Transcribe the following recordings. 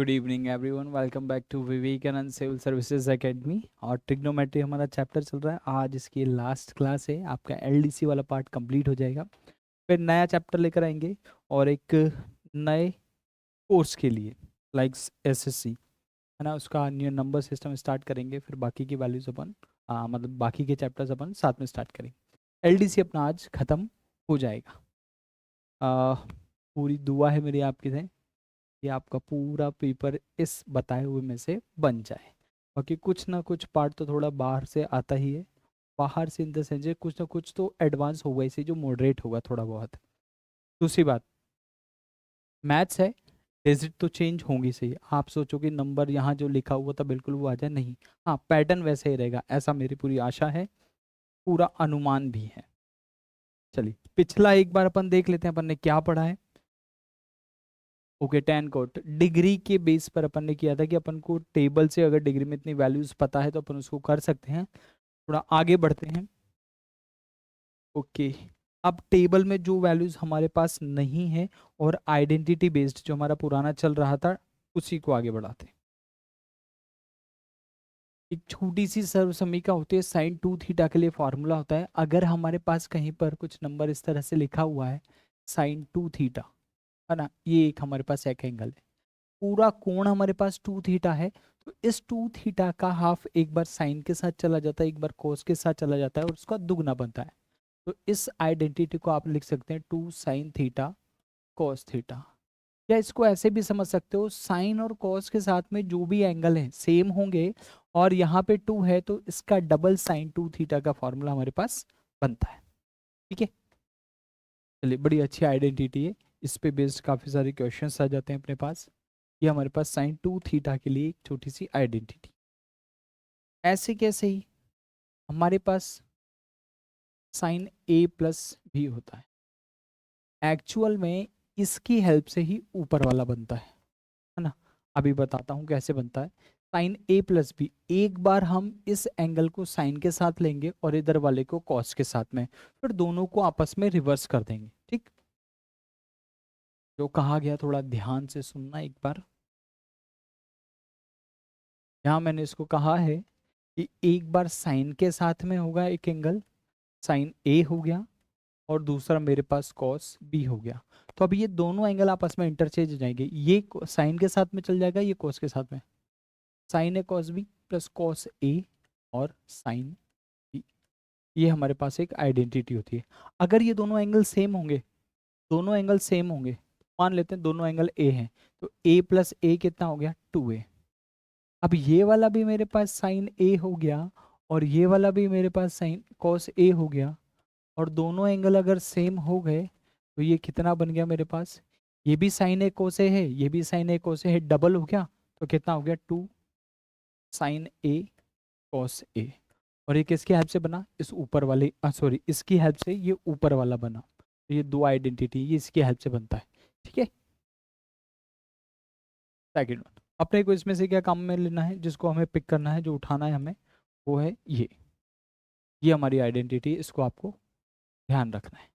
Good evening everyone, welcome back to Vivekananda civil services academy. और trigonometry हमारा chapter चल रहा है। आज इसकी लास्ट क्लास है, आपका एलडीसी वाला पार्ट कंप्लीट हो जाएगा। फिर नया चैप्टर लेकर आएंगे और एक नए कोर्स के लिए लाइक एसएससी है ना, उसका न्यू नंबर सिस्टम स्टार्ट करेंगे। फिर बाकी की वैल्यूज अपन मतलब बाकी के चैप्टर्स अपन साथ में स्टार्ट करेंगे। एलडीसी अपना आज ख़त्म हो जाएगा। आ, पूरी दुआ है मेरी आपके से कि आपका पूरा पेपर इस बताए हुए में से बन जाए। बाकी कुछ ना कुछ पार्ट तो थोड़ा बाहर से आता ही है। बाहर से इन द सेंस कुछ ना कुछ तो एडवांस होगा, इसे जो मॉडरेट होगा थोड़ा बहुत। दूसरी बात, मैथ्स है, डिजिट तो चेंज होंगी सही। आप सोचो कि नंबर यहाँ जो लिखा हुआ था बिल्कुल वो आ जाए, नहीं। हाँ, पैटर्न वैसे ही रहेगा, ऐसा मेरी पूरी आशा है, पूरा अनुमान भी है। चलिए पिछला एक बार अपन देख लेते हैं अपन ने क्या पढ़ा है। ओके, 10 कोट डिग्री के बेस पर अपन ने किया था कि अपन को टेबल से अगर डिग्री में इतनी वैल्यूज पता है तो अपन उसको कर सकते हैं। थोड़ा आगे बढ़ते हैं। ओके, अब टेबल में जो वैल्यूज हमारे पास नहीं है और आइडेंटिटी बेस्ड जो हमारा पुराना चल रहा था उसी को आगे बढ़ाते हैं। एक छोटी सी सर्वसमीका होती है, साइन 2 थीटा के लिए फॉर्मूला होता है। अगर हमारे पास कहीं पर कुछ नंबर इस तरह से लिखा हुआ है sin 2 थीटा, है ना, ये एक हमारे पास एक एंगल है। पूरा कोण हमारे पास 2 थीटा है, तो इस 2 थीटा का हाफ एक बार साइन के साथ चला जाता है, एक बार कोस के साथ चला जाता है और उसका दुगना बनता है। तो इस आइडेंटिटी को आप लिख सकते हैं 2 sin थीटा कॉस थीटा। या इसको ऐसे भी समझ सकते हो, साइन और कॉस के साथ में जो भी एंगल है सेम होंगे और यहाँ पे 2 है तो इसका डबल sin 2 थीटा का फॉर्मूला हमारे पास बनता है। ठीक है, चलिए बड़ी अच्छी आइडेंटिटी है, इस पे बेस्ड काफी सारे क्वेश्चंस आ जाते हैं अपने पास। ये हमारे पास sin 2 थीटा के लिए एक छोटी सी आइडेंटिटी। ऐसे कैसे ही हमारे पास साइन ए प्लस भी होता है। एक्चुअल में इसकी हेल्प से ही ऊपर वाला बनता है ना। अभी बताता हूँ कैसे बनता है। साइन ए प्लस बी, एक बार हम इस एंगल को साइन के साथ लेंगे और इधर वाले को कॉस के साथ में, फिर दोनों को आपस में रिवर्स कर देंगे। ठीक, जो कहा गया थोड़ा ध्यान से सुनना एक बार। यहाँ मैंने इसको कहा है कि एक बार साइन के साथ में होगा एक एंगल, साइन ए हो गया, और दूसरा मेरे पास कॉस बी हो गया। तो अब ये दोनों एंगल आपस में इंटरचेंज हो जाएंगे, ये साइन के साथ में चल जाएगा, ये कॉस के साथ में। Sign A cos B plus cos A और साइन बी, ये हमारे पास एक आइडेंटिटी होती है। अगर ये दोनों एंगल सेम होंगे, दोनों एंगल सेम होंगे, मान लेते हैं दोनों एंगल ए हैं, तो ए प्लस ए कितना हो गया 2a। अब ये वाला भी मेरे पास साइन ए हो गया और ये वाला भी मेरे पास साइन कॉस ए हो गया, और दोनों एंगल अगर सेम हो गए तो ये कितना बन गया मेरे पास, ये भी साइन ए कोस ए है, ये भी साइन ए कोस ए है, डबल हो गया। तो कितना हो गया 2 sin a cos a। और ये किसकी हेल्प से बना, इस ऊपर वाले सॉरी इसकी हेल्प से ये ऊपर वाला बना। तो ये दो आइडेंटिटी ये इसकी हेल्प से बनता है। ठीक है, सेकेंड वन अपने को इसमें से क्या काम में लेना है, जिसको हमें पिक करना है, जो उठाना है हमें, वो है ये हमारी आइडेंटिटी, इसको आपको ध्यान रखना है।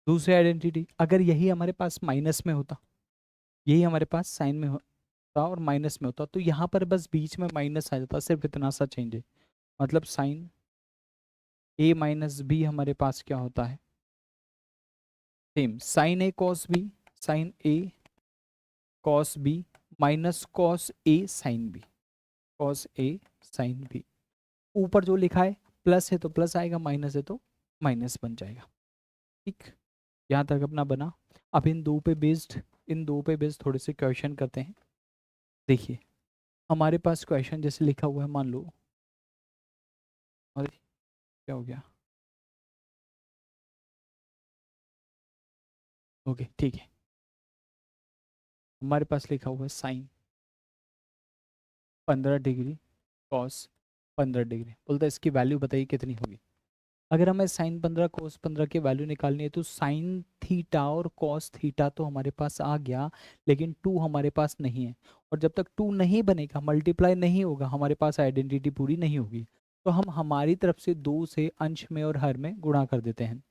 दूसरी आइडेंटिटी, अगर यही हमारे पास माइनस में होता, यही हमारे पास साइन में होता और माइनस में होता, तो यहाँ पर बस बीच में माइनस आ जाता, सिर्फ इतना सा चेंज है। मतलब साइन ए माइनस बी हमारे पास क्या होता है, same sign A cos B, sign A cos B minus cos A sine B, cos A sine B. ऊपर जो लिखा है प्लस है तो प्लस आएगा, माइनस है तो माइनस बन जाएगा। ठीक, यहाँ तक अपना बना। अब इन दो पे बेस्ड थोड़े से क्वेश्चन करते हैं। देखिए हमारे पास क्वेश्चन जैसे लिखा हुआ है, मान लो, अरे क्या हो गया, ओके ठीक है, हमारे पास लिखा हुआ है साइन 15 डिग्री कॉस 15 डिग्री, बोलता है इसकी वैल्यू बताइए कितनी होगी। अगर हमें साइन 15 कोस 15 की वैल्यू निकालनी है तो साइन थीटा और कॉस थीटा तो हमारे पास आ गया, लेकिन 2 हमारे पास नहीं है। और जब तक 2 नहीं बनेगा, मल्टीप्लाई नहीं होगा, हमारे पास आइडेंटिटी पूरी नहीं होगी। तो हम हमारी तरफ से 2 से अंश में और हर में गुणा कर देते हैं।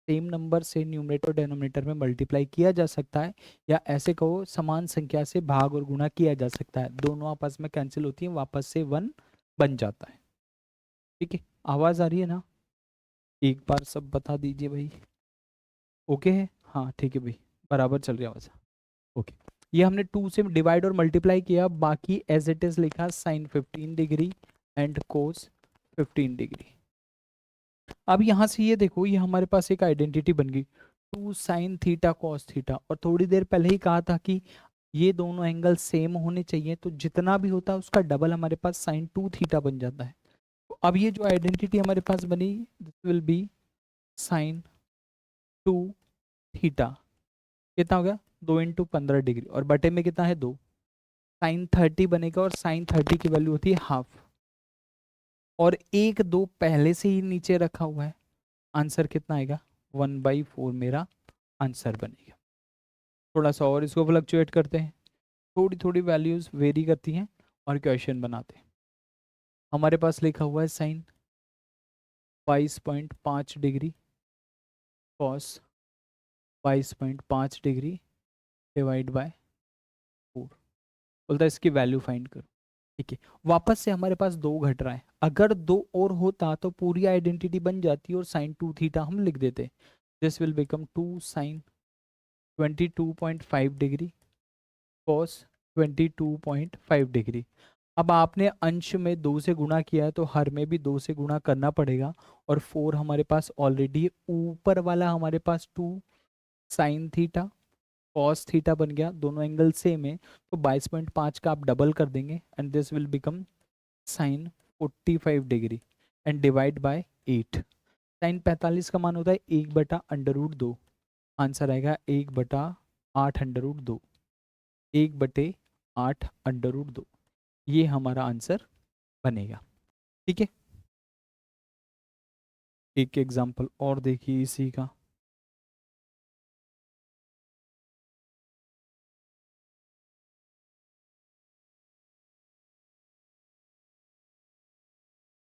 सेम नंबर से न्यूमरेटर और डिनोमिनेटर में मल्टीप्लाई किया जा सकता है, या ऐसे कहो समान संख्या से भाग और गुणा किया जा सकता है। दोनों आपस में कैंसिल होती हैं, वापस से 1 बन जाता है। ठीक है, आवाज आ रही है ना? एक बार सब बता दीजिए भाई। ओके है, हाँ ठीक है भाई, बराबर चल रही है आवाज। ओके, ये हमने 2 से डिवाइड और मल्टीप्लाई किया, बाकी एज इट इज लिखा sine 15 degree and cos 15 degree. अब यहाँ से ये देखो, ये हमारे पास एक आइडेंटिटी बन गई, 2 साइन थीटा कॉस थीटा। और थोड़ी देर पहले ही कहा था कि ये दोनों एंगल सेम होने चाहिए, तो जितना भी होता है उसका डबल हमारे पास साइन 2 थीटा बन जाता है। तो अब ये जो आइडेंटिटी हमारे पास बनी, this will be sine 2 theta. कितना हो गया? 2 इंटू 15 डिग्री, और बटे में कितना है 2, साइन 30 बनेगा, और साइन 30 की वैल्यू होती है हाफ। और 1 2 पहले से ही नीचे रखा हुआ है, आंसर कितना आएगा? 1/4 मेरा आंसर बनेगा। थोड़ा सा और इसको फ्लक्चुएट करते हैं, थोड़ी थोड़ी वैल्यूज वेरी करती हैं और क्वेश्चन बनाते हैं। हमारे पास लिखा हुआ है sine 22.5 degree cos 22.5 degree divide by 4। बोलता है इसकी वैल्यू फाइंड करो। ठीक है, वापस से हमारे पास 2 घट रहा है, अगर 2 और होता तो पूरी आइडेंटिटी बन जाती और साइन 2 थीटा हम लिख देते। This will become 2 sine 22.5 degree cos 22.5 degree. अब आपने अंश में 2 से गुणा किया है, तो हर में भी 2 से गुणा करना पड़ेगा। और 4 हमारे पास ऑलरेडी, ऊपर वाला हमारे पास 2 साइन थीटा कॉस थीटा बन गया, दोनों एंगल सेम है, तो 22.5 का आप डबल कर देंगे and this will become sine 45 degree and divide by 8। Sine 45 का मान होता है 1/√2। आंसर आएगा 1/8√2, 1/8√2। ये हमारा आंसर बनेगा। ठीक है, एक एग्जांपल और देखिए इसी का।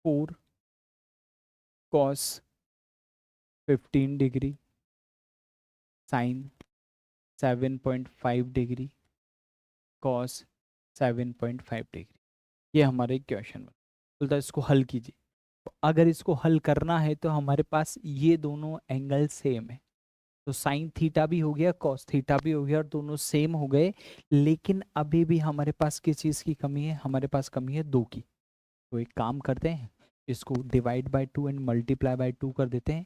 Four cos 15 degree sign 7.5 degree cos 7.5 degree, ये हमारे क्वेश्चन बोलता है इसको हल कीजिए। तो अगर इसको हल करना है तो हमारे पास ये दोनों एंगल सेम है, तो साइन थीटा भी हो गया कॉस थीटा भी हो गया और दोनों सेम हो गए। लेकिन अभी भी हमारे पास किस चीज़ की कमी है? हमारे पास कमी है 2 की। तो एक काम करते हैं, इसको divide by 2 and multiply by 2 कर देते हैं।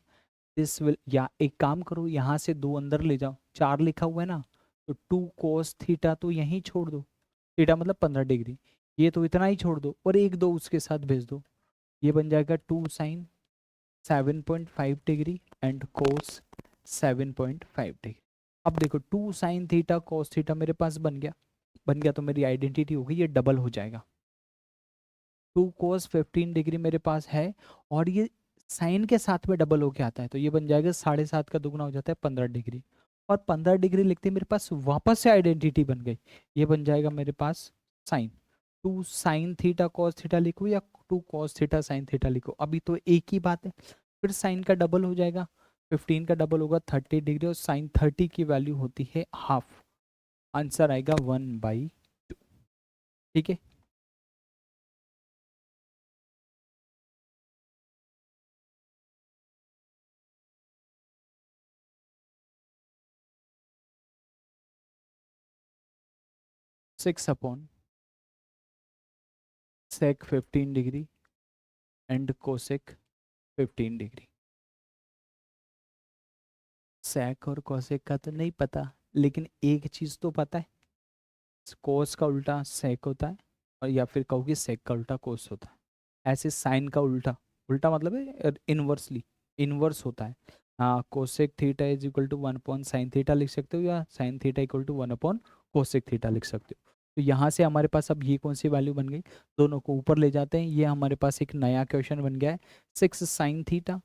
दिस विल, या एक काम करो, यहाँ से 2 अंदर ले जाओ, 4 लिखा हुआ है ना, तो 2 कोस थीटा तो यहीं छोड़ दो, थीटा मतलब 15 डिग्री, ये तो इतना ही छोड़ दो और 1 2 उसके साथ भेज दो। ये बन जाएगा 2 sine 7.5 degree and cos 7.5 degree. अब देखो 2 साइन थीटा कोस थीटा मेरे पास बन गया, बन गया तो मेरी आइडेंटिटी हो गई, ये डबल हो जाएगा। 2 कोस 15 डिग्री मेरे पास है, और ये साइन के साथ में डबल होके आता है, तो ये बन जाएगा 7.5 का दुगना हो जाता है 15 डिग्री। और 15 डिग्री लिखते मेरे पास वापस से आइडेंटिटी बन गई, ये बन जाएगा मेरे पास sine 2 sine theta cos theta लिखो या 2 कॉस थीटा साइन थीटा लिखो, अभी तो एक ही बात है। फिर साइन का डबल हो जाएगा, 15 का डबल होगा 30 डिग्री, और साइन 30 की वैल्यू होती है हाफ। आंसर आएगा 1/2। ठीक है, 6 upon sec 15 degree and cosec 15 degree. Sec और कोसेक का तो नहीं पता, लेकिन एक चीज तो पता है, कोस का उल्टा सेक होता है, और या फिर कहो कि सेक का उल्टा कोस होता है। ऐसे साइन का उल्टा, उल्टा मतलब है इनवर्सली, इनवर्स होता है। हाँ, cosec theta is equal to 1/sin theta लिख सकते हो, या साइन थीटा इक्वल टू 1/कोसेक थीटा लिख सकते हो। तो यहाँ से हमारे पास अब ये कौन सी वैल्यू बन गई, दोनों को ऊपर ले जाते हैं, ये हमारे पास एक नया क्वेश्चन बन गया है 6 साइन थीटा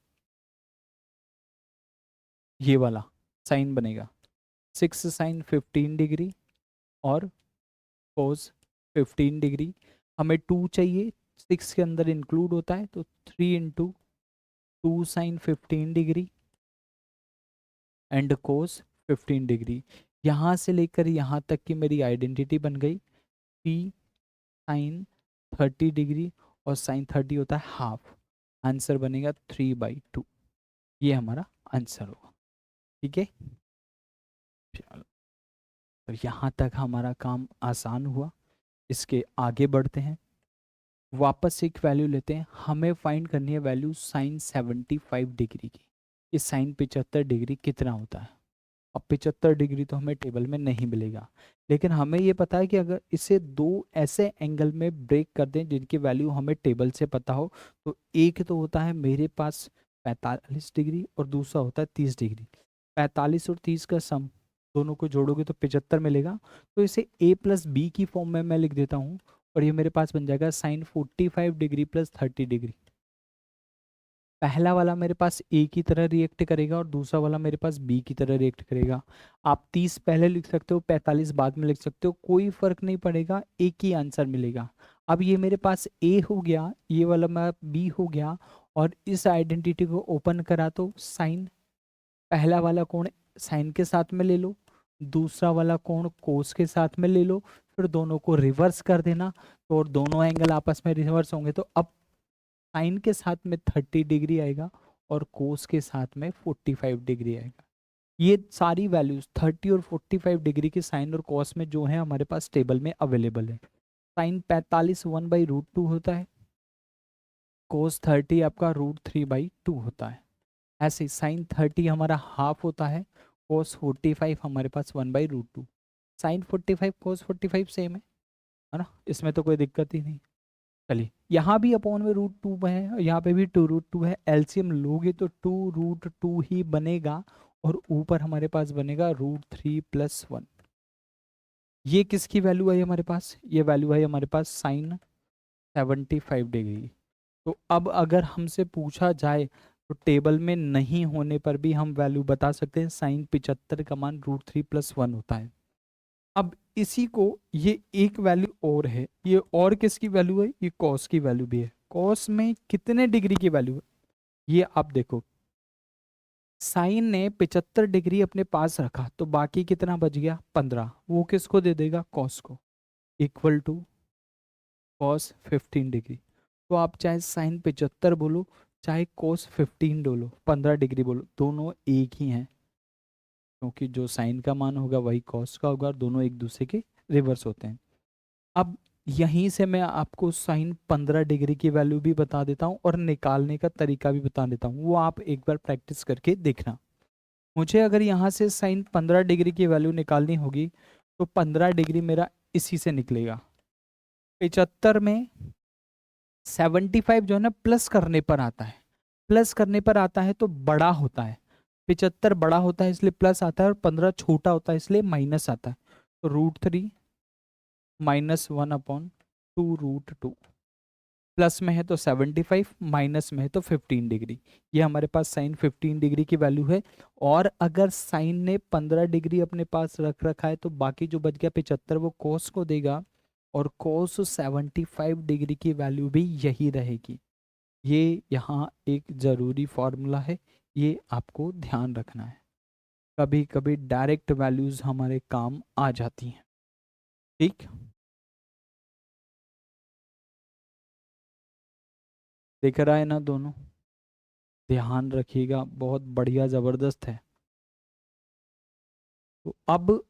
ये वाला साइन बनेगा 6 साइन 15 डिग्री और कोस 15 डिग्री। हमें 2 चाहिए, 6 के अंदर इंक्लूड होता है, तो 3 into 2 sine 15 degree and cos 15 degree. यहाँ से लेकर यहाँ तक की मेरी आइडेंटिटी बन गई। पी साइन 30 डिग्री और साइन 30 होता है हाफ, आंसर बनेगा 3/2। ये हमारा आंसर होगा। ठीक है, चलो तो यहाँ तक हमारा काम आसान हुआ। इसके आगे बढ़ते हैं, वापस एक वैल्यू लेते हैं। हमें फाइंड करनी है वैल्यू साइन 75 डिग्री की। इस साइन 75 डिग्री कितना होता है? अब 75 डिग्री तो हमें टेबल में नहीं मिलेगा, लेकिन हमें ये पता है कि अगर इसे दो ऐसे एंगल में ब्रेक कर दें जिनकी वैल्यू हमें टेबल से पता हो, तो एक तो होता है मेरे पास 45 डिग्री और दूसरा होता है 30 डिग्री। 45 और 30 का सम दोनों को जोड़ोगे तो 75 मिलेगा। तो इसे a प्लस बी की फॉर्म में मैं लिख देता हूँ, और ये मेरे पास बन जाएगा साइन 45 डिग्री प्लस 30 डिग्री। पहला वाला मेरे पास ए की तरह रिएक्ट करेगा और दूसरा वाला मेरे पास बी की तरह रिएक्ट करेगा। आप 30 पहले लिख सकते हो, 45 बाद में लिख सकते हो, कोई फर्क नहीं पड़ेगा, एक ही आंसर मिलेगा। अब ये मेरे पास ए हो गया, ये वाला मेरा बी हो गया, और इस आइडेंटिटी को ओपन करा तो साइन, पहला वाला कोण साइन के साथ में ले लो, दूसरा वाला कोण कोस के साथ में ले लो, फिर दोनों को रिवर्स कर देना, तो और दोनों एंगल आपस में रिवर्स होंगे, तो अब साइन के साथ में 30 डिग्री आएगा और कोस के साथ में 45 डिग्री आएगा। ये सारी वैल्यूज 30 और 45 डिग्री के साइन और कॉस में जो है हमारे पास टेबल में अवेलेबल है। साइन 45 1/√2 होता है, कोस 30 आपका √3/2 होता है। ऐसे साइन 30 हमारा हाफ होता है, कोस 45 हमारे पास 1/√2। साइन 45 कोस 45 सेम है ना, इसमें तो कोई दिक्कत ही नहीं। चलिए, यहाँ भी अपॉन में √2 है और यहाँ पे भी 2√2 है, एलसीएम लोगे तो 2√2 ही बनेगा, और ऊपर हमारे पास बनेगा √3+1। ये किसकी वैल्यू है हमारे पास? ये वैल्यू है हमारे पास साइन 75 डिग्री। तो अब अगर हमसे पूछा जाए तो टेबल में नहीं होने पर भी हम वैल्यू बता सकते हैं, साइन 75 का मान √3+1 होता है। अब इसी को, ये एक वैल्यू और है, ये और किसकी वैल्यू है? ये कॉस की वैल्यू भी है। कॉस में कितने डिग्री की वैल्यू है ये आप देखो, साइन ने 75 डिग्री अपने पास रखा तो बाकी कितना बच गया? 15। वो किसको दे देगा? कॉस को, इक्वल टू कॉस 15 डिग्री। तो आप चाहे साइन 75 बोलो, चाहे कोस 15 बोलो, 15 डिग्री बोलो, दोनों एक ही हैं, क्योंकि जो साइन का मान होगा वही कॉस का होगा और दोनों एक दूसरे के रिवर्स होते हैं। अब यहीं से मैं आपको साइन 15 डिग्री की वैल्यू भी बता देता हूँ और निकालने का तरीका भी बता देता हूँ, वो आप एक बार प्रैक्टिस करके देखना। मुझे अगर यहाँ से साइन 15 डिग्री की वैल्यू निकालनी होगी तो 15 डिग्री मेरा इसी से निकलेगा। 75 में 75 जो है ना प्लस करने पर आता है, प्लस करने पर आता है तो बड़ा होता है। 75 बड़ा होता है इसलिए प्लस आता है, और 15 छोटा होता है इसलिए माइनस आता है। तो √3 -1/2√2। प्लस में है तो 75, माइनस में है तो 15 डिग्री। ये हमारे पास साइन 15 डिग्री की वैल्यू है। और अगर साइन ने 15 डिग्री अपने पास रख रखा है तो बाकी जो बच गया 75 वो कोस को देगा, और कोस 75 डिग्री की वैल्यू भी यही रहेगी। ये यहाँ एक ज़रूरी फॉर्मूला है, ये आपको ध्यान रखना है। कभी कभी डायरेक्ट वैल्यूज हमारे काम आ जाती हैं। ठीक, दिख रहा है ना दोनों? ध्यान रखिएगा, बहुत बढ़िया ज़बरदस्त है। तो अब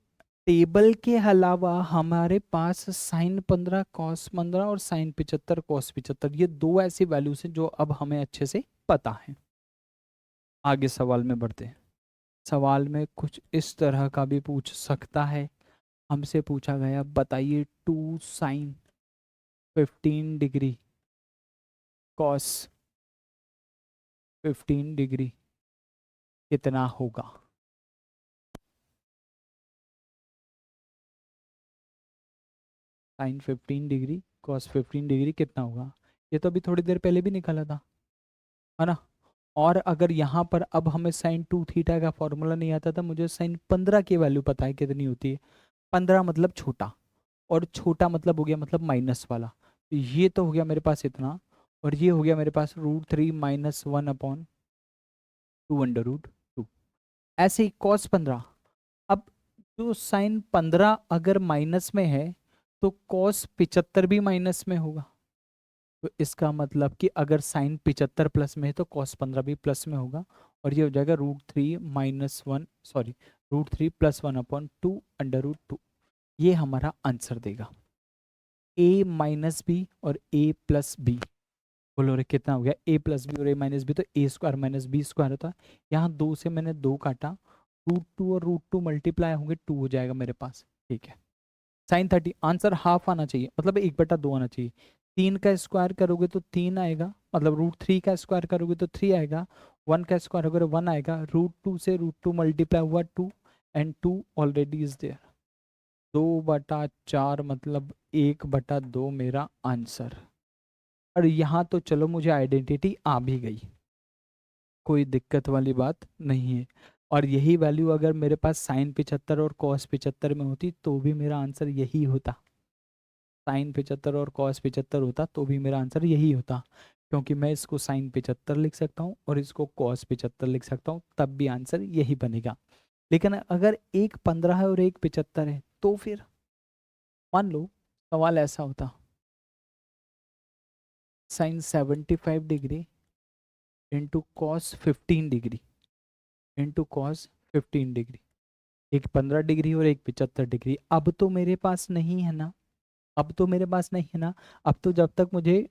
टेबल के अलावा हमारे पास साइन 15 कॉस 15 और साइन 75 कॉस 75, ये दो ऐसी वैल्यूज हैं जो अब हमें अच्छे से पता है। आगे सवाल में बढ़ते हैं। सवाल में कुछ इस तरह का भी पूछ सकता है। हमसे पूछा गया, बताइए 2 साइन 15 डिग्री कॉस 15 डिग्री कितना होगा? साइन 15 डिग्री कॉस 15 डिग्री कितना होगा? ये तो अभी थोड़ी देर पहले भी निकाला था, है ना? और अगर यहाँ पर अब हमें साइन 2 थीटा का फॉर्मूला नहीं आता था, मुझे साइन 15 की वैल्यू पता है कितनी होती है। 15 मतलब छोटा, और छोटा मतलब हो गया मतलब माइनस वाला। तो ये तो हो गया मेरे पास इतना, और ये हो गया मेरे पास √3 - 1/2 √2। ऐसे ही कॉस 15। अब जो साइन 15 अगर माइनस में है तो कॉस 75 भी माइनस में होगा। तो इसका मतलब कि अगर साइन 75 प्लस में है तो कॉस 15 भी प्लस में होगा, और ये हो जाएगा √3 + 1/2 ये हमारा आंसर देगा। a - b और a+b, बोलो रे कितना हो गया, a+b और a - b, तो a² - b² होता है। यहाँ 2 से मैंने 2 काटा, √2 और √2 मल्टीप्लाई होंगे, 2 हो जाएगा मेरे पास। ठीक है, साइन 30 आंसर हाफ आना चाहिए, मतलब 1/2 आना चाहिए। 3 का स्क्वायर करोगे तो 3 आएगा, मतलब √3 का स्क्वायर करोगे तो 3 आएगा, 1 का स्क्वायर करोगे 1 आएगा, √2 से √2 मल्टीप्लाई हुआ 2, एंड 2 ऑलरेडी इज देयर। 2/4 मतलब 1/2 मेरा आंसर। और यहाँ तो चलो मुझे आइडेंटिटी आ भी गई, कोई दिक्कत वाली बात नहीं है। और यही वैल्यू अगर मेरे पास साइन 75 और कॉस 75 में होती तो भी मेरा आंसर यही होता। साइन 75 और कॉस 75 होता तो भी मेरा आंसर यही होता, क्योंकि मैं इसको साइन 75 लिख सकता हूँ और इसको कॉस 75 लिख सकता हूँ, तब भी आंसर यही बनेगा। लेकिन अगर एक 15 है और एक 75 है तो फिर मान लो सवाल ऐसा होता, sine 75 degree into cos 15 degree into cos 15 degree, एक 15 डिग्री और एक 75 डिग्री। अब तो मेरे पास नहीं है ना, अब तो मेरे पास नहीं है ना। अब तो जब तक मुझे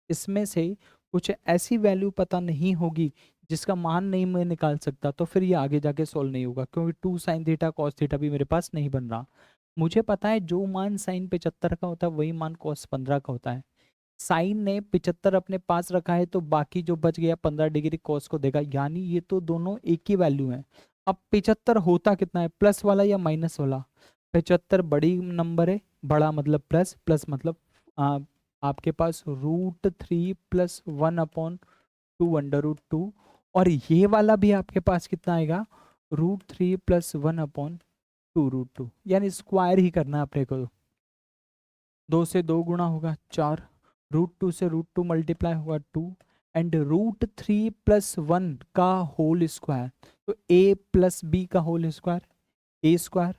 इसमें से कुछ ऐसी वैल्यू पता नहीं होगी जिसका मान नहीं मैं निकाल सकता, तो फिर ये आगे जाके सोल्व नहीं होगा, क्योंकि 2 साइन थीटा कॉस थीटा भी मेरे पास नहीं बन रहा। मुझे पता है जो मान साइन 75 का होता है वही मान कॉस 15 का होता है। साइन ने 75 अपने पास रखा है तो बाकी जो बच गया 15 डिग्री कॉस को देगा, यानी ये तो दोनों एक ही वैल्यू है। अब 75 होता कितना है, प्लस वाला या माइनस वाला? 75 बड़ी नंबर है, बड़ा मतलब प्लस, प्लस मतलब आ, आपके पास √3 + 1/2 √2, और ये वाला भी आपके पास कितना आएगा, √3 + 1/2 √2, यानी स्क्वायर ही करना है अपने को। 2 से 2 गुणा होगा 4, √2 से √2 मल्टीप्लाई हुआ 2, एंड √3 + 1 का होल स्क्वायर, तो a+b का whole square, a²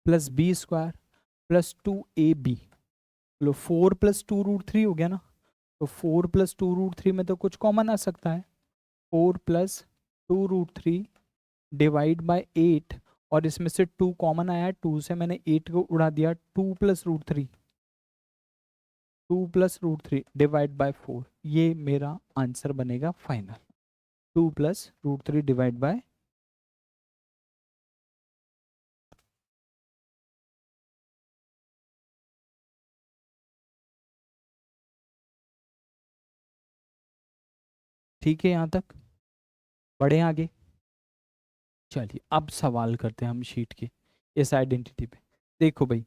+ b² + 2ab, लो 4 + 2 √3 हो गया ना। तो 4 + 2 √3 में तो कुछ कॉमन आ सकता है, 4 + 2 √3 डिवाइड बाय 8, और इसमें से 2 कॉमन आया, 2 से मैंने 8 को उड़ा दिया, 2 + √3, 2 + √3 डिवाइड बाय 4, ये मेरा आंसर बनेगा फाइनल। 2 + √3 डिवाइड बाय, ठीक है यहाँ तक, बढ़े आगे। चलिए अब सवाल करते हैं हम शीट के इस आइडेंटिटी पे। देखो भाई,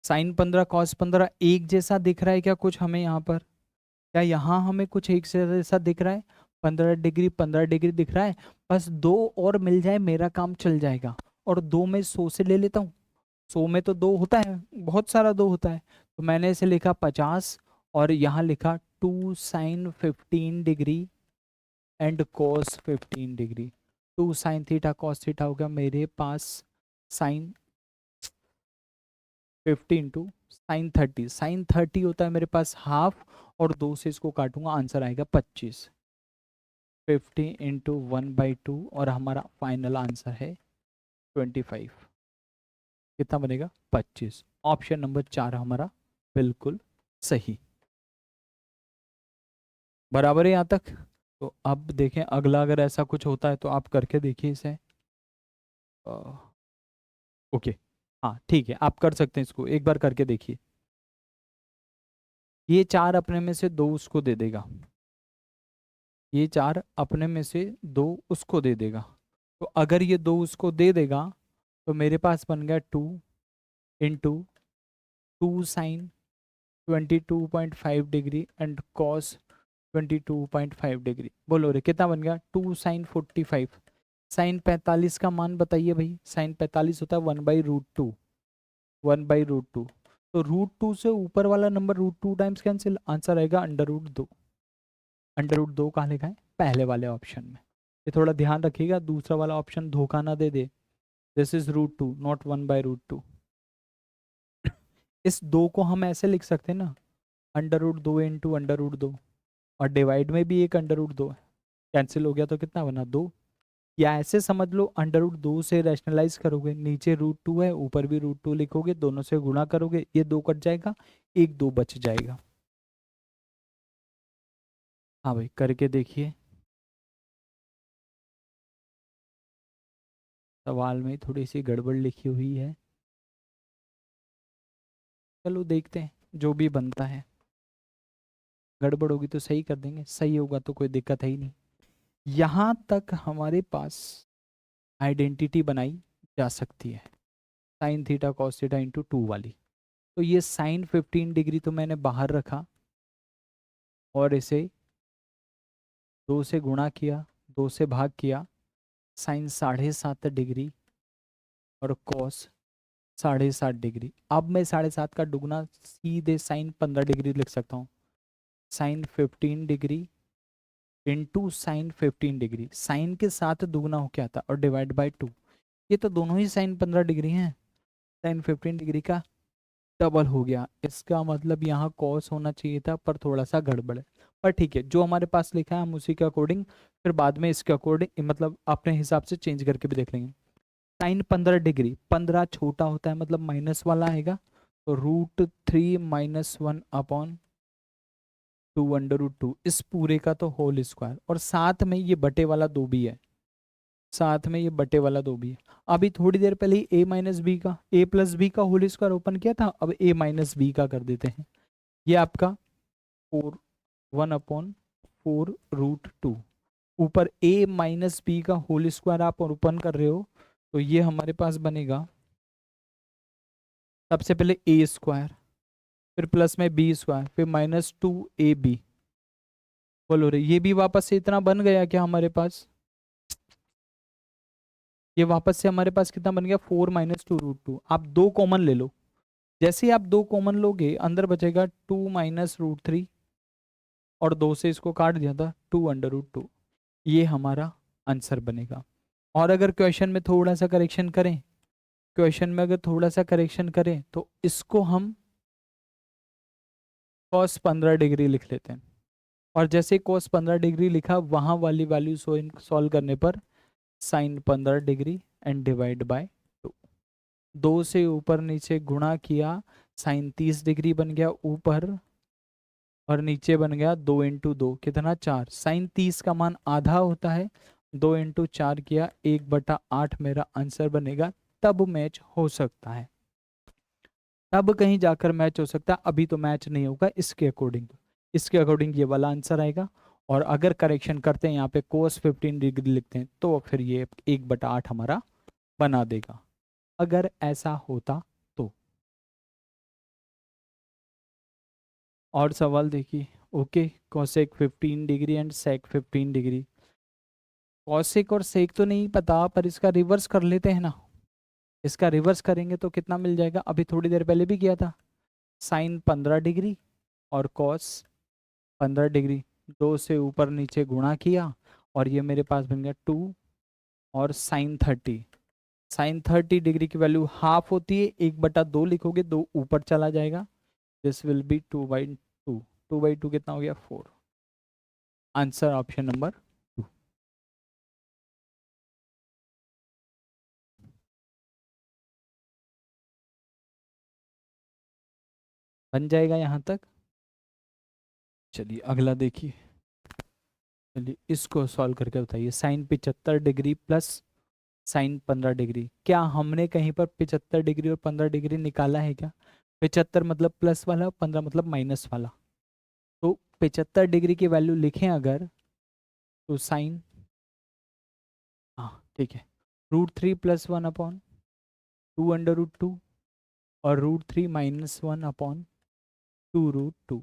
साइन 15 कॉस 15 एक जैसा दिख रहा है क्या कुछ हमें यहाँ पर? क्या यहाँ हमें कुछ एक से जैसा दिख रहा है? 15 डिग्री 15 डिग्री दिख रहा है, बस 2 और मिल जाए मेरा काम चल जाएगा। और 2 में 100 से ले लेता हूँ, 100 में तो 2 होता है, बहुत सारा 2 होता है, तो मैंने इसे लिखा 50, और यहाँ लिखा 2 sine 15 degree and cos 15 degree. 2 sine theta cos theta हो गया मेरे पास साइन 15 टू साइन 30, साइन 30 होता है मेरे पास हाफ, और 2 से इसको काटूंगा, आंसर आएगा 25। 50 × 1/2, और हमारा फाइनल आंसर है 25। कितना बनेगा? 25। ऑप्शन नंबर 4 हमारा बिल्कुल सही। बराबर है यहाँ तक? तो अब देखें अगला, अगर ऐसा कुछ होता है तो आप करके देखिए इसे। ओके, हाँ ठीक है, आप कर सकते हैं, इसको एक बार करके देखिए। ये 4 अपने में से 2 उसको दे देगा, ये 4 अपने में से 2 उसको दे देगा। तो अगर ये 2 उसको दे देगा तो मेरे पास बन गया 2 × 2 sine 22.5 degree and cos 22.5 degree. बोलो रे कितना बन गया, 2 साइन 45। साइन 45 का मान बताइए भाई, साइन 45 होता है 1/√2, 1/√2। तो √2 से ऊपर वाला नंबर √2 टाइम्स कैंसिल, आंसर आएगा √2। √2 कहाँ लिखा है, पहले वाले ऑप्शन में। ये थोड़ा ध्यान रखिएगा, दूसरा वाला ऑप्शन धोखा ना दे दे। This is √2 not 1/√2। इस 2 को हम ऐसे लिख सकते हैं ना, √2 इंटू √2, और डिवाइड में भी एक √2 है, कैंसिल हो गया तो कितना बना 2। या ऐसे समझ लो, √2 से रैशनलाइज करोगे, नीचे √2 है, ऊपर भी √2 लिखोगे, दोनों से गुणा करोगे, ये 2 कट जाएगा, एक 2 बच जाएगा। हाँ भाई करके देखिए, सवाल में थोड़ी सी गड़बड़ लिखी हुई है, चलो देखते हैं जो भी बनता है। गड़बड़ होगी तो सही कर देंगे, सही होगा तो कोई दिक्कत है ही नहीं। यहाँ तक हमारे पास आइडेंटिटी बनाई जा सकती है, sign theta cos theta into 2 वाली। तो ये साइन 15 डिग्री तो मैंने बाहर रखा, और इसे 2 से गुणा किया, 2 से भाग किया, साइन 7.5 डिग्री और कॉस 7.5 डिग्री। अब मैं 7.5 का दुगना सीधे साइन 15 डिग्री लिख सकता हूँ, sine 15 degree into sine 15 degree, sine के साथ दुगना हो क्या था और डिवाइड बाय 2। ये तो दोनों ही साइन 15 डिग्री हैं, साइन 15 डिग्री का डबल हो गया। इसका मतलब यहाँ कॉस होना चाहिए था, पर थोड़ा सा गड़बड़ है। पर ठीक है, जो हमारे पास लिखा है हम उसी के अकॉर्डिंग फिर बाद में इसके अकॉर्डिंग मतलब अपने हिसाब से चेंज करके भी देख लेंगे। साइन 15 डिग्री, 15 छोटा होता है मतलब माइनस वाला आएगा, तो √3 - 1 अपॉन 2 √2, इस पूरे का तो होल स्क्वायर, और साथ में ये बटे वाला 2 भी है, साथ में ये बटे वाला 2 भी है। अभी थोड़ी देर पहले ही a - b का, a+b का होल स्क्वायर ओपन किया था, अब a - b का कर देते हैं। ये आपका 4 1/4√2, ऊपर a - b का होल स्क्वायर आप ओपन कर रहे हो, तो ये हमारे पास बनेगा सबसे पहले a², फिर प्लस में b², फिर -2ab। बोलो रे, ये भी वापस से इतना बन गया क्या हमारे पास, ये वापस से हमारे पास कितना बन गया 4 - 2√2। आप 2 कॉमन ले लो, जैसे ही आप 2 कॉमन लोगे अंदर बचेगा 2 - √3, और 2 से इसको काट दिया था 2 √2। ये हमारा आंसर बनेगा। और अगर क्वेश्चन में थोड़ा सा करेक्शन करें, क्वेश्चन में अगर थोड़ा सा करेक्शन करें तो इसको हम cos 15 डिग्री लिख लेते हैं, और जैसे cos 15 डिग्री लिखा वहां वाली वैल्यू सॉल्व करने पर sine 15 degree and divide by 2, 2 से ऊपर नीचे गुणा किया, साइन 30 डिग्री बन गया ऊपर, और नीचे बन गया 2 × 2 कितना 4, साइन 30 का मान आधा होता है, 2 × 4 किया 1/8 मेरा आंसर बनेगा। तब मैच हो सकता है, तब कहीं जाकर मैच हो सकता है, अभी तो मैच नहीं होगा इसके अकॉर्डिंग, इसके अकॉर्डिंग ये वाला आंसर आएगा। और अगर करेक्शन करते हैं यहाँ पे cos 15 डिग्री लिखते हैं तो फिर ये 1/8 हमारा बना देगा, अगर ऐसा होता तो। और सवाल देखिए, okay, cosec 15 degree and sec 15 degree. Cosec और सेक तो नहीं पता, पर इसका रिवर्स कर लेते हैं ना, इसका रिवर्स करेंगे तो कितना मिल जाएगा, अभी थोड़ी देर पहले भी किया था, साइन 15 डिग्री और कॉस 15 डिग्री, 2 से ऊपर नीचे गुणा किया, और ये मेरे पास बन गया 2, और साइन 30, साइन 30 डिग्री की वैल्यू हाफ होती है, 1/2 लिखोगे 2 ऊपर चला जाएगा, दिस विल बी 2/2, 2/2 कितना हो गया 4। Answer option number 2। बन जाएगा यहाँ तक। चलिए अगला देखिए, चलिए इसको सॉल्व करके बताइए, sine 75 degree plus sine 15 degree, क्या हमने कहीं पर 75 डिग्री और 15 डिग्री निकाला है क्या, 75 मतलब प्लस वाला, 15 मतलब माइनस वाला। तो 75 डिग्री की वैल्यू लिखें अगर, तो साइन, हाँ ठीक है, √3 + 1/2 √2, और √3 - 1/2 √2।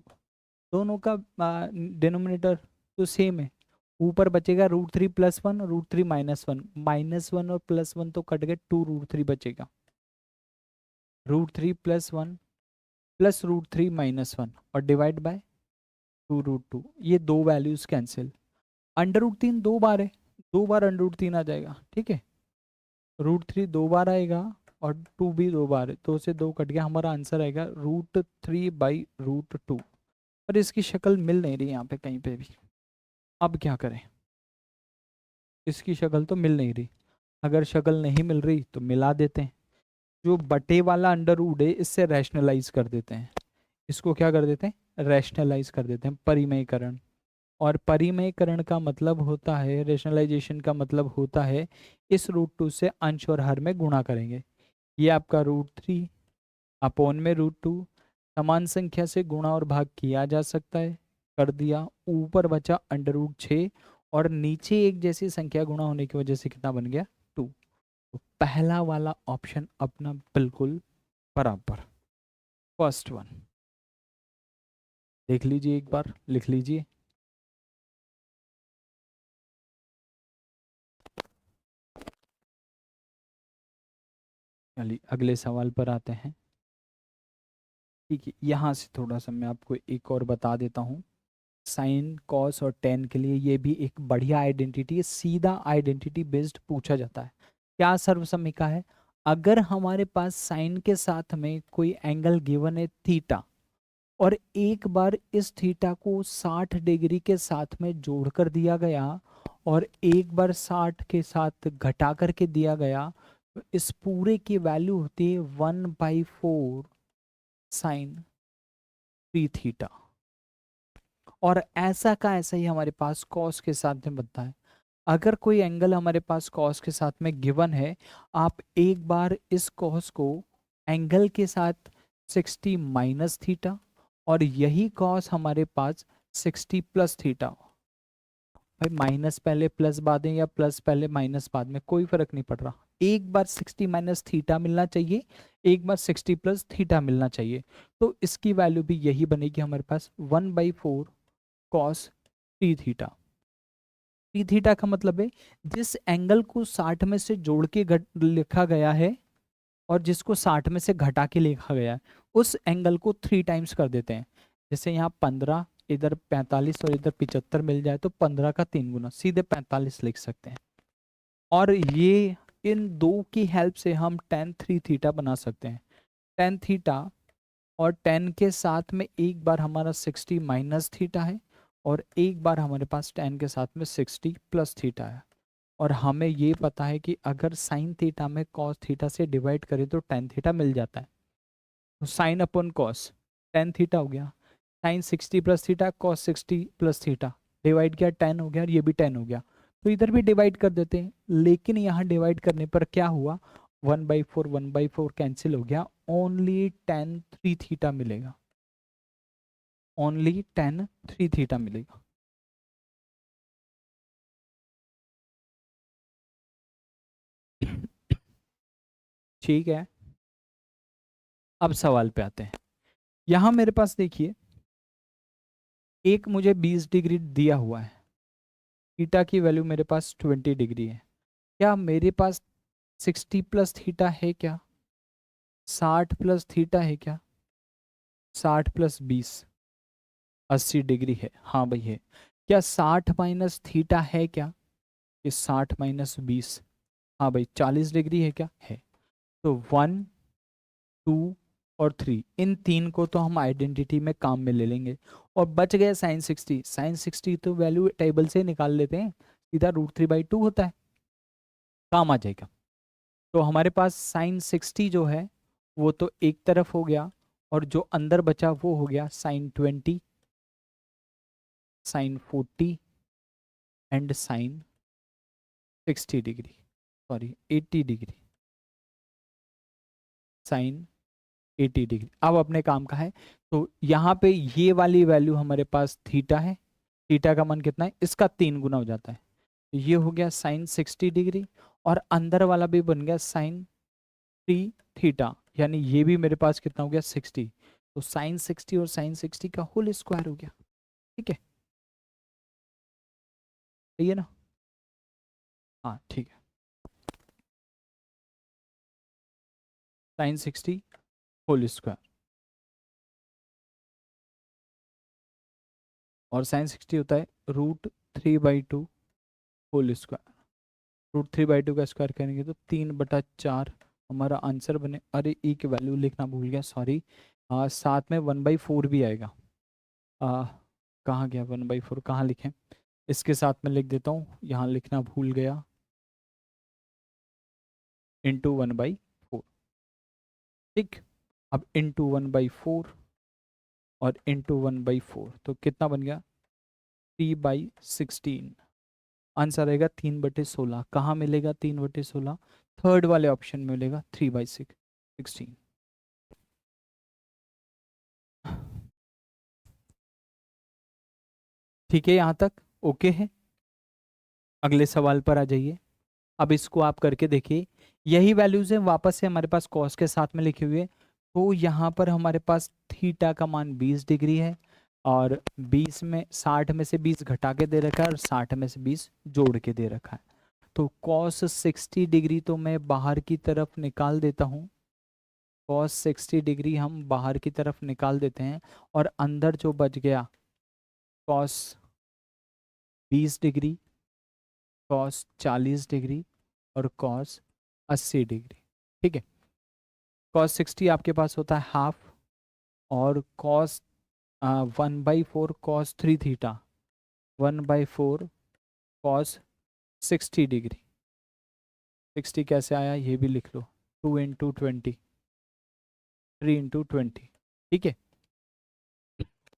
दोनों का डिनोमिनेटर तो सेम है, ऊपर बचेगा √3 + 1, √3 - 1, -1 और +1 तो कट गए, 2√3 बचेगा, √3 + 1 प्लस √3 - 1 और डिवाइड बाय 2√2, ये दो वैल्यूज कैंसिल। √3 दो बार है, दो बार √3 आ जाएगा, ठीक है, √3 दो बार आएगा और 2 भी दो बार है, 2 से 2 कट गया, हमारा आंसर आएगा √3/√2। पर इसकी शक्ल मिल नहीं रही यहाँ पे कहीं पे भी, अब क्या करें, इसकी शक्ल तो मिल नहीं रही, अगर शक्ल नहीं मिल रही तो मिला देते हैं, जो बटे वाला अंडर रूट है इससे रैशनलाइज कर देते हैं, इसको क्या कर देते हैं, रैशनलाइज कर देते हैं, परिमयीकरण। और परिमयीकरण का मतलब होता है, रेशनलाइजेशन का मतलब होता है, इस √2 से अंश और हर में गुणा करेंगे, ये आपका √3 अपॉन में √2, समान संख्या से गुणा और भाग किया जा सकता है, कर दिया, ऊपर बचा √6 और नीचे एक जैसी संख्या गुणा होने की वजह से कितना बन गया, 2। तो पहला वाला ऑप्शन अपना बिल्कुल बराबर, फर्स्ट वन, देख लीजिए एक बार, लिख लीजिए। चलिए अगले सवाल पर आते हैं। ठीक है, यहाँ से थोड़ा सा मैं आपको एक और बता देता हूँ, साइन कॉस और टेन के लिए ये भी एक बढ़िया आइडेंटिटी है, सीधा आइडेंटिटी बेस्ड पूछा जाता है। क्या सर्वसम्मिका है, अगर हमारे पास साइन के साथ में कोई एंगल गिवन है थीटा, और एक बार इस थीटा को 60 डिग्री के साथ में जोड़कर दिया गया और एक बार 60 के साथ घटा करके दिया गया, तो इस पूरे की वैल्यू होती है 1/4 साइन 3 थीटा। और ऐसा का ऐसा ही हमारे पास कॉस के साथ में बनता है, अगर कोई एंगल हमारे पास कॉस के साथ में गिवन है, आप एक बार इस कॉस को एंगल के साथ 60 माइनस थीटा और यही कॉस हमारे पास 60 प्लस थीटा, भाई माइनस पहले प्लस बाद में या प्लस पहले माइनस बाद में कोई फर्क नहीं पड़ रहा, एक बार 60 माइनस थीटा मिलना चाहिए, एक बार 60 प्लस थीटा मिलना चाहिए, तो इसकी वैल्यू भी यही बनेगी हमारे पास 1/4 कॉस 3 थीटा। 3 थीटा का मतलब है जिस एंगल को 60 में से जोड़ के लिखा गया है और जिसको 60 में से घटा के लिखा गया है, उस एंगल को 3 टाइम्स कर देते हैं। जैसे यहाँ 15, इधर 45 और इधर 75 मिल जाए तो 15 का 3 गुना, सीधे 45 लिख सकते हैं। और ये इन दो की हेल्प से हम tan 3 थीटा बना सकते हैं। tan थीटा और tan के साथ में एक बार हमारा 60 माइनस थीटा है और एक बार हमारे पास tan के साथ में 60 प्लस थीटा है। और हमें ये पता है कि अगर साइन थीटा में कॉस थीटा से डिवाइड करें तो tan थीटा मिल जाता है, तो sine upon cos tan theta हो गया, sine 60 plus theta cos 60 plus theta, divide किया tan हो गया और ये भी tan हो गया, तो इधर भी डिवाइड कर देते हैं, लेकिन यहाँ डिवाइड करने पर क्या हुआ, 1/4 कैंसिल हो गया, ओनली tan 3 थीटा मिलेगा, ओनली tan 3 थीटा मिलेगा। ठीक है, अब सवाल पे आते हैं। यहाँ मेरे पास देखिए, एक मुझे 20 डिग्री दिया हुआ है, थीटा की वैल्यू मेरे पास 20 डिग्री है, क्या मेरे पास 60 प्लस थीटा है क्या, 60 प्लस थीटा है क्या, 60 प्लस 20 80 डिग्री है, हाँ भाई है, क्या 60 माइनस थीटा है क्या, ये 60 माइनस 20, हाँ भाई 40 डिग्री है क्या, है। तो 1 2 और 3, इन तीन को तो हम आइडेंटिटी में काम में ले लेंगे, और बच गया साइन 60, साइन 60 तो वैल्यू टेबल से निकाल लेते हैं, सीधा √3/2 होता है, काम आ जाएगा। तो हमारे पास साइन 60 जो है वो तो एक तरफ हो गया, और जो अंदर बचा वो हो गया sine 20, sine 40 and sine 60 degree, sorry 80 degree, sine 80 degree. अब अपने काम का है, तो यहाँ पे ये वाली वैल्यू हमारे पास थीटा है, थीटा का मान कितना है, इसका 3 गुना हो जाता है, तो ये हो गया साइन 60 डिग्री, और अंदर वाला भी बन गया साइन 3 थीटा, यानी ये भी मेरे पास कितना हो गया 60, तो साइन 60 और साइन 60 का होल स्क्वायर हो गया। ठीक है, सही है ना? हाँ ठीक है, साइन 60 होल स्क्वायर, और साइन 60 होता है √3/2 होल स्क्वायर। √3/2 का स्क्वायर करेंगे तो 3/4 हमारा आंसर बने। अरे ई की वैल्यू लिखना भूल गया, सॉरी। साथ में 1/4 भी आएगा। आ, कहाँ गया 1/4, कहाँ लिखें? इसके साथ में लिख देता हूँ, यहाँ लिखना भूल गया, इंटू 1/4। ठीक, अब इंटू 1/4 और इंटू 1/4 तो कितना बन गया? 3/16। आंसर आएगा 3/16। कहाँ मिलेगा 3/16? थर्ड वाले ऑप्शन में मिलेगा, 3/16। ठीक है, यहाँ तक ओके है? अगले सवाल पर आ जाइए। अब इसको आप करके देखिए, यही वैल्यूज है वापस से हमारे पास कॉस के साथ में लिखे हुए। तो यहाँ पर हमारे पास थीटा का मान 20 डिग्री है, और 20 में 60 में से 20 घटा के दे रखा है, और 60 में से 20 जोड़ के दे रखा है। तो कॉस 60 डिग्री तो मैं बाहर की तरफ निकाल देता हूँ। कॉस 60 डिग्री हम बाहर की तरफ निकाल देते हैं, और अंदर जो बच गया कॉस 20 डिग्री, कॉस 40 डिग्री, और कॉस 80 डिग्री। ठीक है, कॉस 60 आपके पास होता है हाफ, और cos 1/4 cos 3 theta, 1/4 cos 60 degree. 60 कैसे आया ये भी लिख लो, 2 × 20, 3 × 20। ठीक है,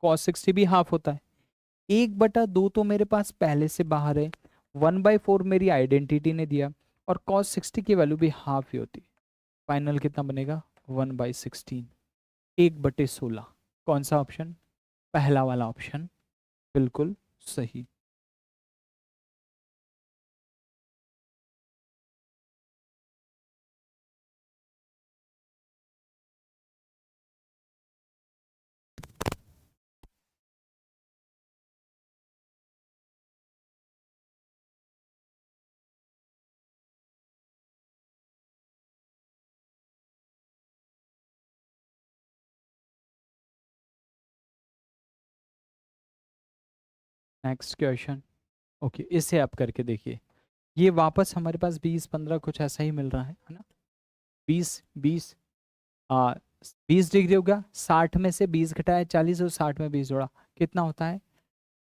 कॉस 60 भी हाफ होता है। 1/2 तो मेरे पास पहले से बाहर है, 1/4 मेरी आइडेंटिटी ने दिया, और कॉस 60 की वैल्यू भी हाफ ही होती है। फाइनल कितना बनेगा? 1/16, 1/16। कौन सा ऑप्शन? पहला वाला ऑप्शन, बिल्कुल सही। Next question. ओके, इसे आप करके देखिए। ये वापस हमारे पास 20 15 कुछ ऐसा ही मिल रहा है ना? 20 आ 20 डिग्री होगा, 60 में से 20 घटाया 40, और 60 में 20 जोड़ा कितना होता है?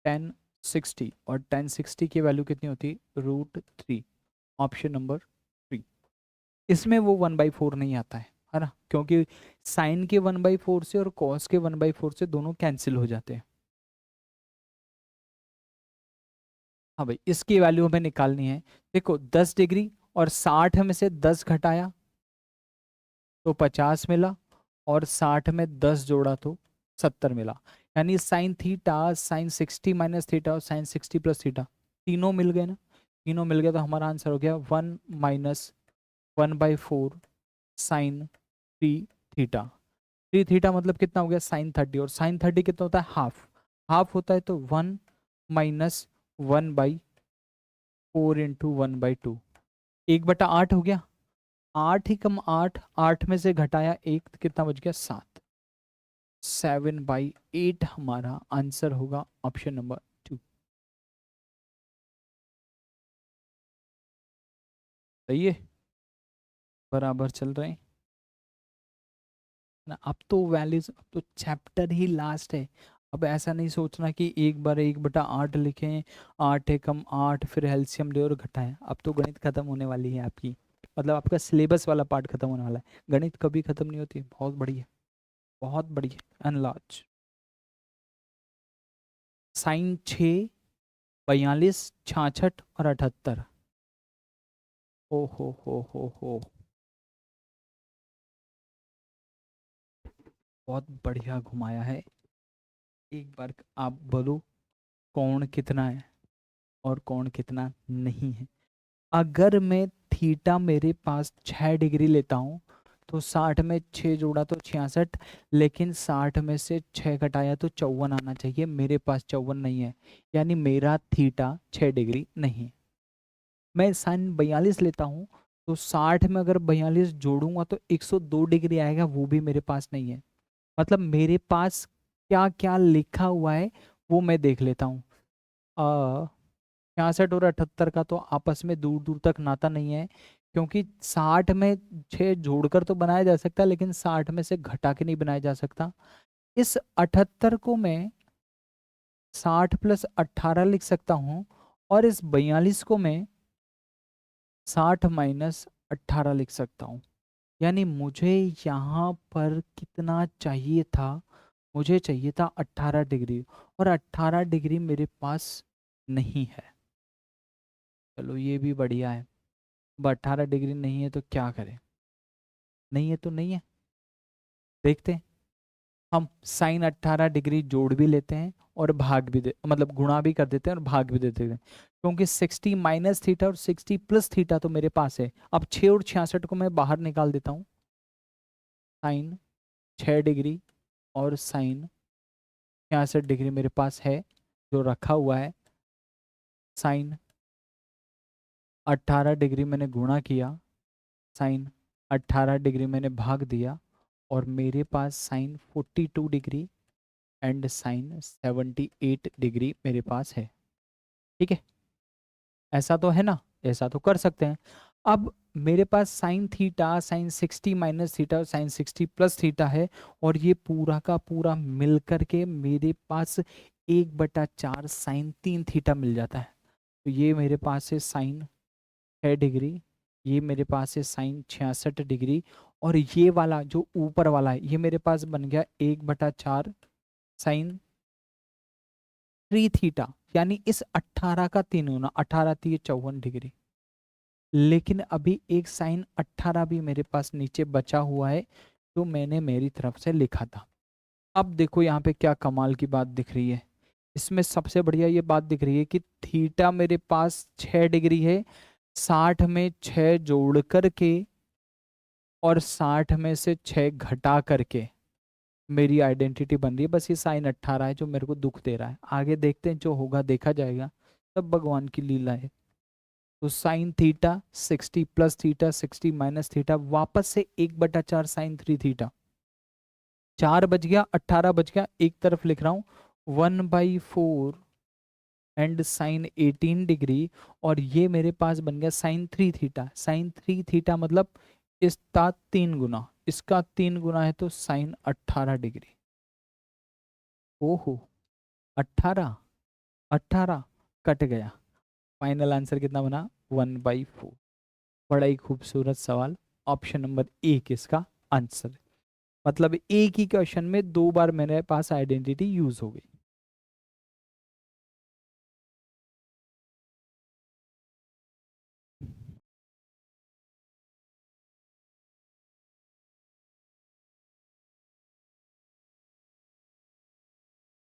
1060, और 1060 की वैल्यू कितनी होती है? √3। Option number 3। इसमें वो 1/4 नहीं आता है ना? क्योंकि साइन के 1/4 से और कॉस के 1/4 से दोनों कैंसिल हो जाते हैं। हाँ भाई, इसकी वैल्यू हमें निकालनी है। देखो 10 डिग्री, और 60 में से 10 घटाया तो 50 मिला, और 60 में 10 जोड़ा तो 70 मिला। यानी sine theta, sine 60 minus theta, और साइन 60 प्लस थीटा, तीनों मिल गए ना? तीनों मिल गए तो हमारा आंसर हो गया 1 - 1/4 साइन 3 थीटा। 3 थीटा मतलब कितना हो गया? साइन 30, और साइन 30 कितना होता है? हाफ। हाफ होता है तो 1 - 1/4 इंटू 1/2, 1/8 हो गया। 8 ही कम 8, 8 में से घटाया 1 तो कितना बच गया? 7। 7/8 हमारा आंसर होगा, ऑप्शन नंबर 2। सही है, बराबर चल रहे हैं ना? अब तो वैल्यूज, अब तो चैप्टर ही लास्ट है। अब ऐसा नहीं सोचना कि एक बार 1/8 लिखें, 8 एकम 8, फिर एलसीएम ले और घटाएं। अब तो गणित खत्म होने वाली है आपकी, मतलब आपका सिलेबस वाला पार्ट खत्म होने वाला है। गणित कभी खत्म नहीं होती, बहुत बढ़िया, बहुत बढ़िया। अनलॉज साइन 6, 42, 66 और 78। ओ हो, बहुत बढ़िया घुमाया है। एक बार आप बोलो कौन कितना है और कौन कितना नहीं है। अगर मैं थीटा मेरे पास 6 डिग्री लेता हूँ, तो 60 में 6 जोड़ा तो 66, लेकिन 60 में से 6 घटाया तो 54 आना चाहिए, मेरे पास 54 नहीं है, यानी मेरा थीटा 6 डिग्री नहीं है। मैं साइन 42 लेता हूँ, तो 60 में अगर 42 जोड़ूंगा तो 102 डिग्री आएगा, वो भी मेरे पास नहीं है। मतलब मेरे पास क्या क्या लिखा हुआ है वो मैं देख लेता हूँ। 66 और 78 का तो आपस में दूर दूर तक नाता नहीं है, क्योंकि 60 में 6 जोड़कर तो बनाया जा सकता है, लेकिन 60 में से घटा के नहीं बनाया जा सकता। इस 78 को मैं 60 प्लस 18 लिख सकता हूँ, और इस 42 को मैं 60 माइनस 18 लिख सकता हूँ। यानी मुझे यहाँ पर कितना चाहिए था, मुझे चाहिए था 18 डिग्री, और 18 डिग्री मेरे पास नहीं है। चलो ये भी बढ़िया है। अब 18 डिग्री नहीं है तो क्या करें, नहीं है तो नहीं है, देखते हैं। हम साइन 18 डिग्री जोड़ भी लेते हैं और भाग भी दे, मतलब गुणा भी कर देते हैं और भाग भी देते हैं, क्योंकि 60 माइनस थीटा और 60 प्लस थीटा तो मेरे पास है। अब 6 और 66 को मैं बाहर निकाल देता हूँ। साइन 6 डिग्री और साइन 66 डिग्री मेरे पास है जो रखा हुआ है। साइन 18 डिग्री मैंने गुणा किया, साइन 18 डिग्री मैंने भाग दिया, और मेरे पास sine 42 degree and sine 78 degree मेरे पास है। ठीक है, ऐसा तो है ना, ऐसा तो कर सकते हैं। अब मेरे पास sine theta, sine 60 minus theta और साइन 60 प्लस थीटा है, और ये पूरा का पूरा मिल करके मेरे पास 1/4 साइन 3 थीटा मिल जाता है। तो ये मेरे पास है साइन 6 डिग्री, ये मेरे पास है साइन 66 डिग्री, और ये वाला जो ऊपर वाला है ये मेरे पास बन गया 1/4 साइन 3 थीटा, यानी इस 18 का 3 गुना, 18 3 54 डिग्री। लेकिन अभी एक साइन 18 भी मेरे पास नीचे बचा हुआ है, जो मैंने मेरी तरफ से लिखा था। अब देखो यहाँ पे क्या कमाल की बात दिख रही है, इसमें सबसे बढ़िया ये बात दिख रही है कि थीटा मेरे पास 6 डिग्री है, 60 में 6 जोड़ करके और 60 में से 6 घटा करके मेरी आइडेंटिटी बन रही है। बस ये साइन 18 है जो मेरे को दुख दे रहा है, आगे देखते हैं जो होगा देखा जाएगा, सब भगवान की लीला है। तो sine theta 60 plus theta 60 minus theta, वापस से 1/4 साइन 3 थीटा, 4 बच गया, 18 बच गया, एक तरफ लिख रहा हूँ 1/4 एंड साइन 18 डिग्री, और ये मेरे पास बन गया साइन 3 थीटा। साइन 3 थीटा मतलब इसका 3 गुना, इसका 3 गुना है तो साइन 18 डिग्री। ओहो, 18 18 कट गया, फाइनल आंसर कितना बना, 1/4। बड़ा ही खूबसूरत सवाल, ऑप्शन नंबर एक इसका आंसर है। मतलब एक ही क्वेश्चन में 2 बार मेरे पास आइडेंटिटी यूज हो गई।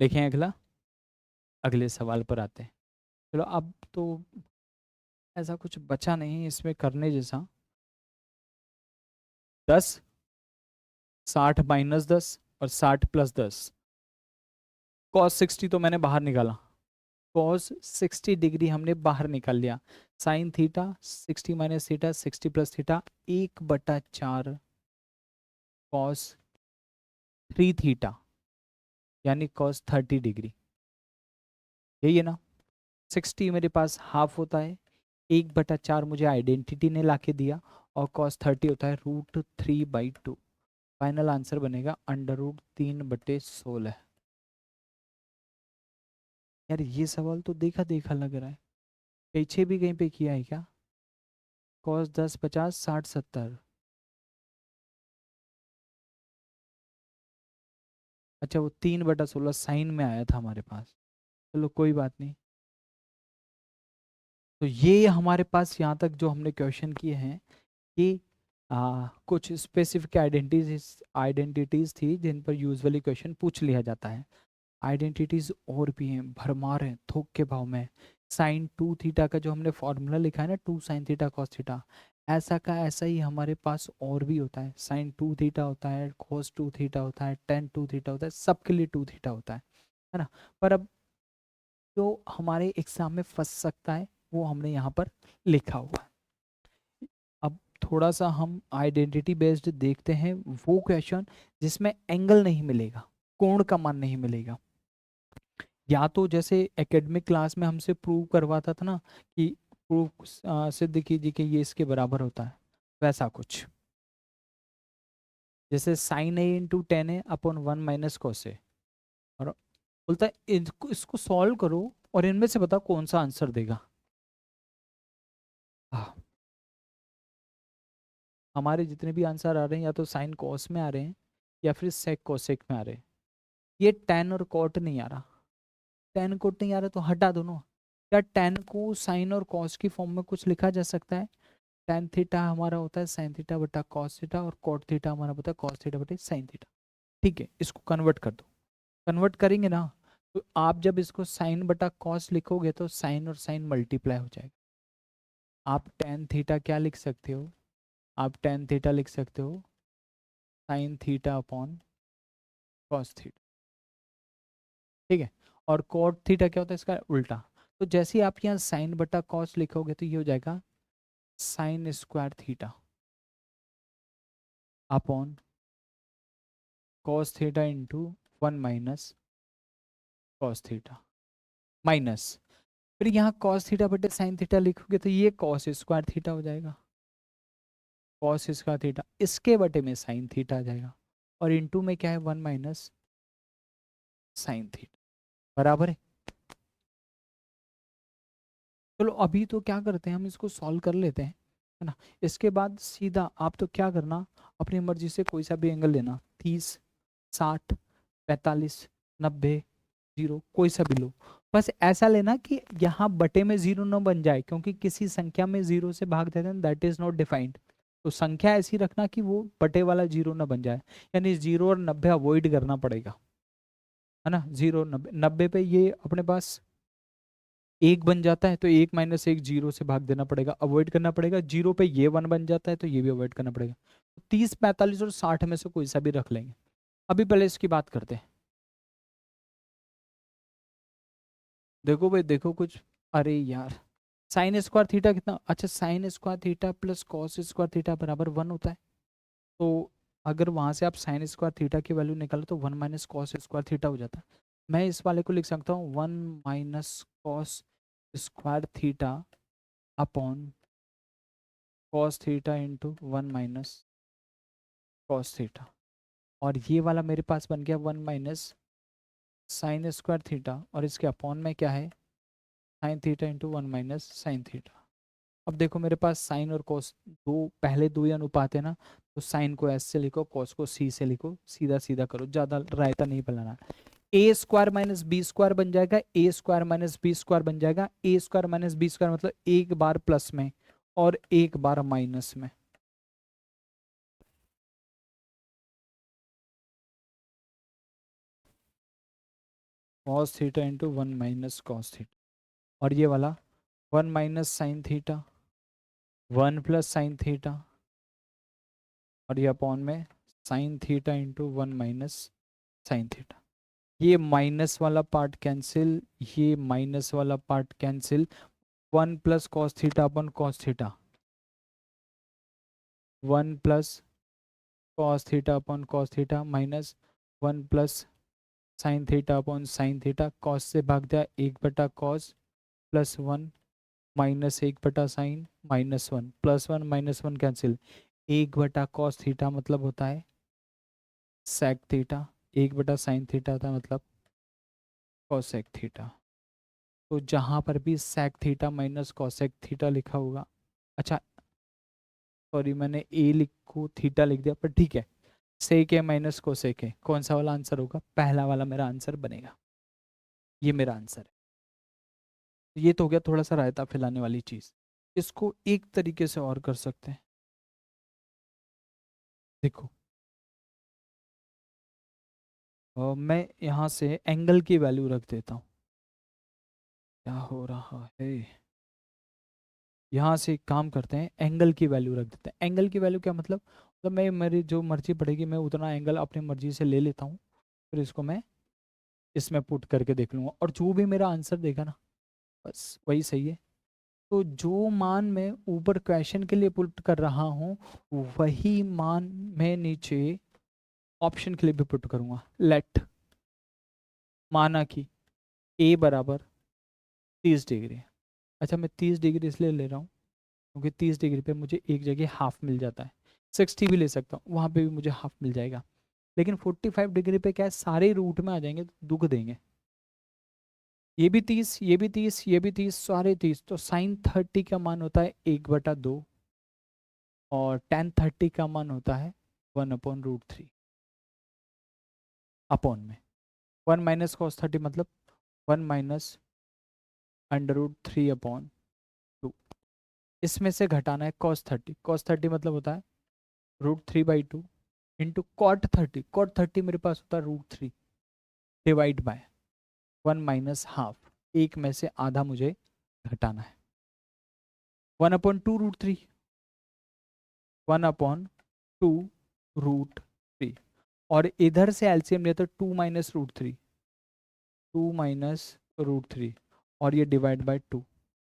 देखें अगला, अगले सवाल पर आते हैं। चलो अब तो ऐसा कुछ बचा नहीं इसमें करने जैसा। 10, 60 माइनस 10 और 60 प्लस 10, कॉस 60 तो मैंने बाहर निकाला, कॉस 60 डिग्री हमने बाहर निकाल लिया। Sine theta 60 minus theta 60 plus theta, 1/4 cos 3 theta, यानी कॉस 30 डिग्री, यही है ना। 60 मेरे पास हाफ होता है, 1/4 मुझे आइडेंटिटी ने लाके दिया, और कॉस 30 होता है √3/2। फाइनल आंसर बनेगा √3/16। यार ये सवाल तो देखा देखा लग रहा है, पीछे भी कहीं पे किया है क्या। कॉस 10 50 60 70, अच्छा वो 3/16 साइन में आया था हमारे पास। चलो कोई बात नहीं। तो ये हमारे पास यहाँ तक जो हमने क्वेश्चन किए हैं, कि कुछ स्पेसिफिक आइडेंटिटीज थी जिन पर यूजुअली क्वेश्चन पूछ लिया जाता है। आइडेंटिटीज और भी हैं, भरमार हैं थोक के भाव में। साइन टू थीटा का जो हमने फॉर्मूला लिखा है ना, two sine theta cos theta, ऐसा का ऐसा ही हमारे पास और भी होता है। साइन टू थीटा होता है, कॉस टू थीटा होता है, टेन टू थीटा होता है, सबके लिए टू थीटा होता है ना। पर अब जो हमारे एग्जाम में फंस सकता है वो हमने यहाँ पर लिखा हुआ है। अब थोड़ा सा हम आइडेंटिटी बेस्ड देखते हैं वो क्वेश्चन जिसमें एंगल नहीं मिलेगा, कोण का मान नहीं मिलेगा। या तो जैसे एकेडमिक क्लास में हमसे प्रूव करवाता था ना कि प्रूफ सिद्ध कीजिए कि ये इसके बराबर होता है, वैसा कुछ। जैसे साइन ए इंटू टेन ए अपॉन वन माइनस कोस ए, और बोलता है इसको सॉल्व करो और इनमें से बताओ कौन सा आंसर देगा। हाँ, हमारे जितने भी आंसर आ रहे हैं या तो साइन कॉस में आ रहे हैं या फिर सेक कोसेक में आ रहे हैं। ये टेन और कॉट नहीं आ रहा, टेन कोट नहीं आ रहा तो हटा दोनों। क्या टेन को साइन और कॉस की फॉर्म में कुछ लिखा जा सकता है? टेन थीटा हमारा होता है साइन थीटा बटा कॉस थीटा, और कॉट थीटा हमारा होता है कॉस थीटा बटे साइन थीटा। ठीक है, इसको कन्वर्ट कर दो। कन्वर्ट करेंगे ना, तो आप जब इसको साइन बटा कॉस लिखोगे तो साइन और साइन मल्टीप्लाई हो जाएगा। आप टेन थीटा क्या लिख सकते हो? आप टेन थीटा लिख सकते हो sign theta upon cos theta. ठीक है, और कॉट थीटा क्या होता है इसका उल्टा। तो जैसे ही आप यहाँ साइन बटा कॉस लिखोगे तो ये हो जाएगा sine square theta upon cos theta into one minus cos theta, minus फिर यहाँ कॉस थीटा बटे साइन थीटा लिखोगे तो ये कॉस स्क्वायर थीटा हो जाएगा, कॉस स्क्वायर थीटा इसके बटे में साइन थीटा आ जाएगा, और इंटू में क्या है वन माइनस साइन थीटा, बराबर है। चलो अभी तो क्या करते हैं, हम इसको सॉल्व कर लेते हैं, है ना। इसके बाद सीधा आप तो क्या करना, अपनी मर्जी से कोई सा भी एंगल लेना, 30, 60, 45, 90, 0, कोई सा भी लो। बस ऐसा लेना कि यहाँ बटे में जीरो ना बन जाए, क्योंकि किसी संख्या में जीरो से भाग देते हैं, दैट इज नॉट डिफाइंड। तो संख्या ऐसी रखना कि वो बटे वाला जीरो ना बन जाए, यानी जीरो और 90 अवॉइड करना पड़ेगा, है ना। जीरो 90, 90 पे ये अपने पास एक बन जाता है तो एक माइनस एक जीरो से भाग देना पड़ेगा, अवॉइड करना पड़ेगा। जीरो पे ये वन बन जाता है तो ये भी अवॉइड करना पड़ेगा। 30, 45 और 60 में से कोई सा भी रख लेंगे। अभी पहले इसकी बात करते हैं। देखो भाई देखो कुछ, अरे यार साइन स्क्वायर थीटा कितना, अच्छा sign square theta plus cos square theta बराबर वन होता है। तो अगर वहां से आप साइन स्क्वायर थीटा की वैल्यू निकालो तो one minus cos square theta हो जाता है। मैं इस वाले को लिख सकता हूँ one minus cos square theta upon cos theta into one minus cos theta, और ये वाला मेरे पास बन गया one minus sine square theta, और इसके अपॉन में क्या है sign theta into one minus sine theta. अब देखो मेरे पास साइन और कॉस दो पहले दो ही अनुपात है ना, तो साइन को एस से लिखो, कॉस को सी से लिखो, सीधा सीधा करो, ज्यादा रायता नहीं बनाना। ए स्क्वायर माइनस बी स्क्वायर बन जाएगा, ए स्क्वायर माइनस बी स्क्वायर बन जाएगा, ए स्क्वायर माइनस बी स्क्वायर मतलब एक बार प्लस में और एक बार माइनस में। Cos theta into one minus cos theta, और ये वाला one minus sine theta, one plus sine theta, और ये अपॉन में sign theta into one minus sine theta. ये माइनस वाला पार्ट कैंसिल, ये माइनस वाला part cancel, one plus cos theta upon cos theta, one plus cos theta upon cos theta minus one plus sine theta upon sine theta, cos से भाग दिया एक बटा cos plus one minus एक बटा sine minus one, plus one minus one cancel, एक बटा cos theta मतलब होता है सेक थीटा, एक बटा साइन थीटा होता है मतलब कॉसेक थीटा। तो जहाँ पर भी sec theta minus cosec theta लिखा होगा, अच्छा सॉरी मैंने ए लिखो थीटा लिख दिया, पर ठीक है, सेक है माइनस कोसेक है, कौन सा वाला आंसर होगा, पहला वाला मेरा आंसर बनेगा, ये मेरा आंसर है। ये तो हो गया थोड़ा सा रायता फैलाने वाली चीज। इसको एक तरीके से और कर सकते हैं, देखो मैं यहाँ से एंगल की वैल्यू रख देता हूँ, क्या हो रहा है? यहाँ से एक काम करते हैं, एंगल की वैल्यू रख देते हैं। एंगल की वैल्यू क्या मतलब मैं मेरी जो मर्जी पड़ेगी मैं उतना एंगल अपनी मर्जी से ले लेता हूँ, फिर इसको मैं इसमें पुट करके देख लूँगा और जो भी मेरा आंसर देगा ना बस वही सही है। तो जो मान मैं ऊपर क्वेश्चन के लिए पुट कर रहा हूँ वही मान मैं नीचे ऑप्शन के लिए भी पुट करूँगा। लेट माना कि ए बराबर 30 डिग्री है। अच्छा मैं 30 डिग्री इसलिए ले रहा हूँ क्योंकि 30 डिग्री पे मुझे एक जगह हाफ मिल जाता है। 60 भी ले सकता हूँ, वहाँ पे भी मुझे हाफ मिल जाएगा। लेकिन 45 डिग्री पे क्या है, सारे रूट में आ जाएंगे तो दुख देंगे। ये भी 30, ये भी 30, ये भी 30, सारे 30। तो साइन 30 का मान होता है 1/2 और टेन 30 का मान होता है 1/√3 अपॉन में 1 - cos 30 मतलब 1 - √3/2। इसमें से घटाना है cos 30। cos 30 मतलब होता है √3/2 इंटू cot 30। मेरे पास होता है √3 डिवाइड बाय 1 - ½ एक में से आधा मुझे घटाना है 1/2√3। 1/2√3 और इधर से एलसीएम लिया तो 2 - √3, 2 - √3 और ये डिवाइड बाय 2।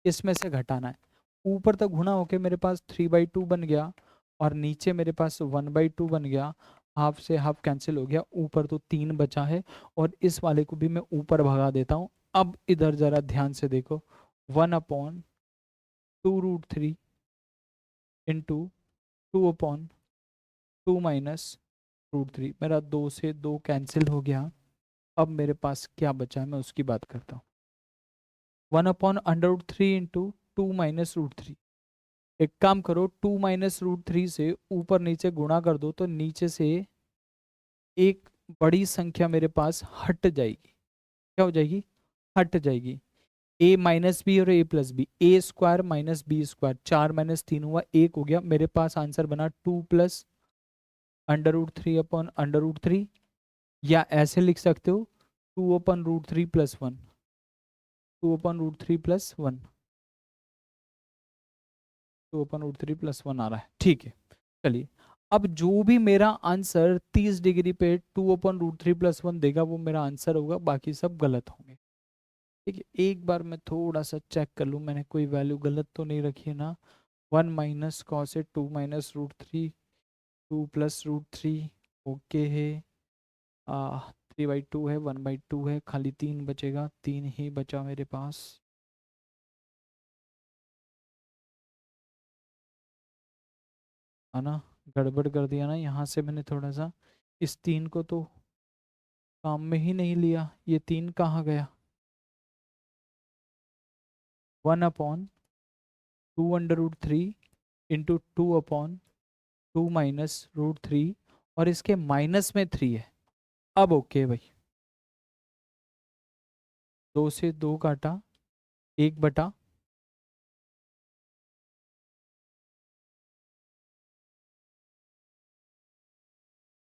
इसमें से घटाना है, ऊपर तक गुणा होके मेरे पास 3/2 बन गया और नीचे मेरे पास 1/2 बन गया। हाफ से हाफ कैंसिल हो गया, ऊपर तो 3 बचा है और इस वाले को भी मैं ऊपर भगा देता हूँ। अब इधर जरा ध्यान से देखो, 1/2√3 इंटू 2/2 - √3। मेरा 2 से 2 कैंसिल हो गया। अब मेरे पास क्या बचा है मैं उसकी बात करता हूँ। 1/√3 इंटू 2 - √3। एक काम करो, 2 - √3 से ऊपर नीचे गुणा कर दो तो नीचे से एक बड़ी संख्या मेरे पास हट जाएगी। क्या हो जाएगी? हट जाएगी। a - b और a+b, a² - b², 4 - 3 हुआ 1 हो गया। मेरे पास आंसर बना 2 + √3/√3। या ऐसे लिख सकते हो 2/√3+1, 2/√3+1, 2/√3+1 आ रहा है। ठीक है, चलिए। अब जो भी मेरा आंसर 30 डिग्री पे 2/√3+1 देगा वो मेरा आंसर होगा, बाकी सब गलत होंगे। ठीक है, एक बार मैं थोड़ा सा चेक कर लूँ मैंने कोई वैल्यू गलत तो नहीं रखी है ना। 1 - cos 2 - √3, 2 + √3 ओके है। 3/2 है, 1/2 है, खाली 3 बचेगा, 3 ही बचा मेरे पास। है ना, गड़बड़ कर दिया ना यहाँ से मैंने थोड़ा सा। इस 3 को तो काम में ही नहीं लिया, ये 3 कहाँ गया? 1/2√3 इंटू 2/2 - √3 और इसके माइनस में 3 है। अब ओके भाई, 2 से 2 काटा, 1/,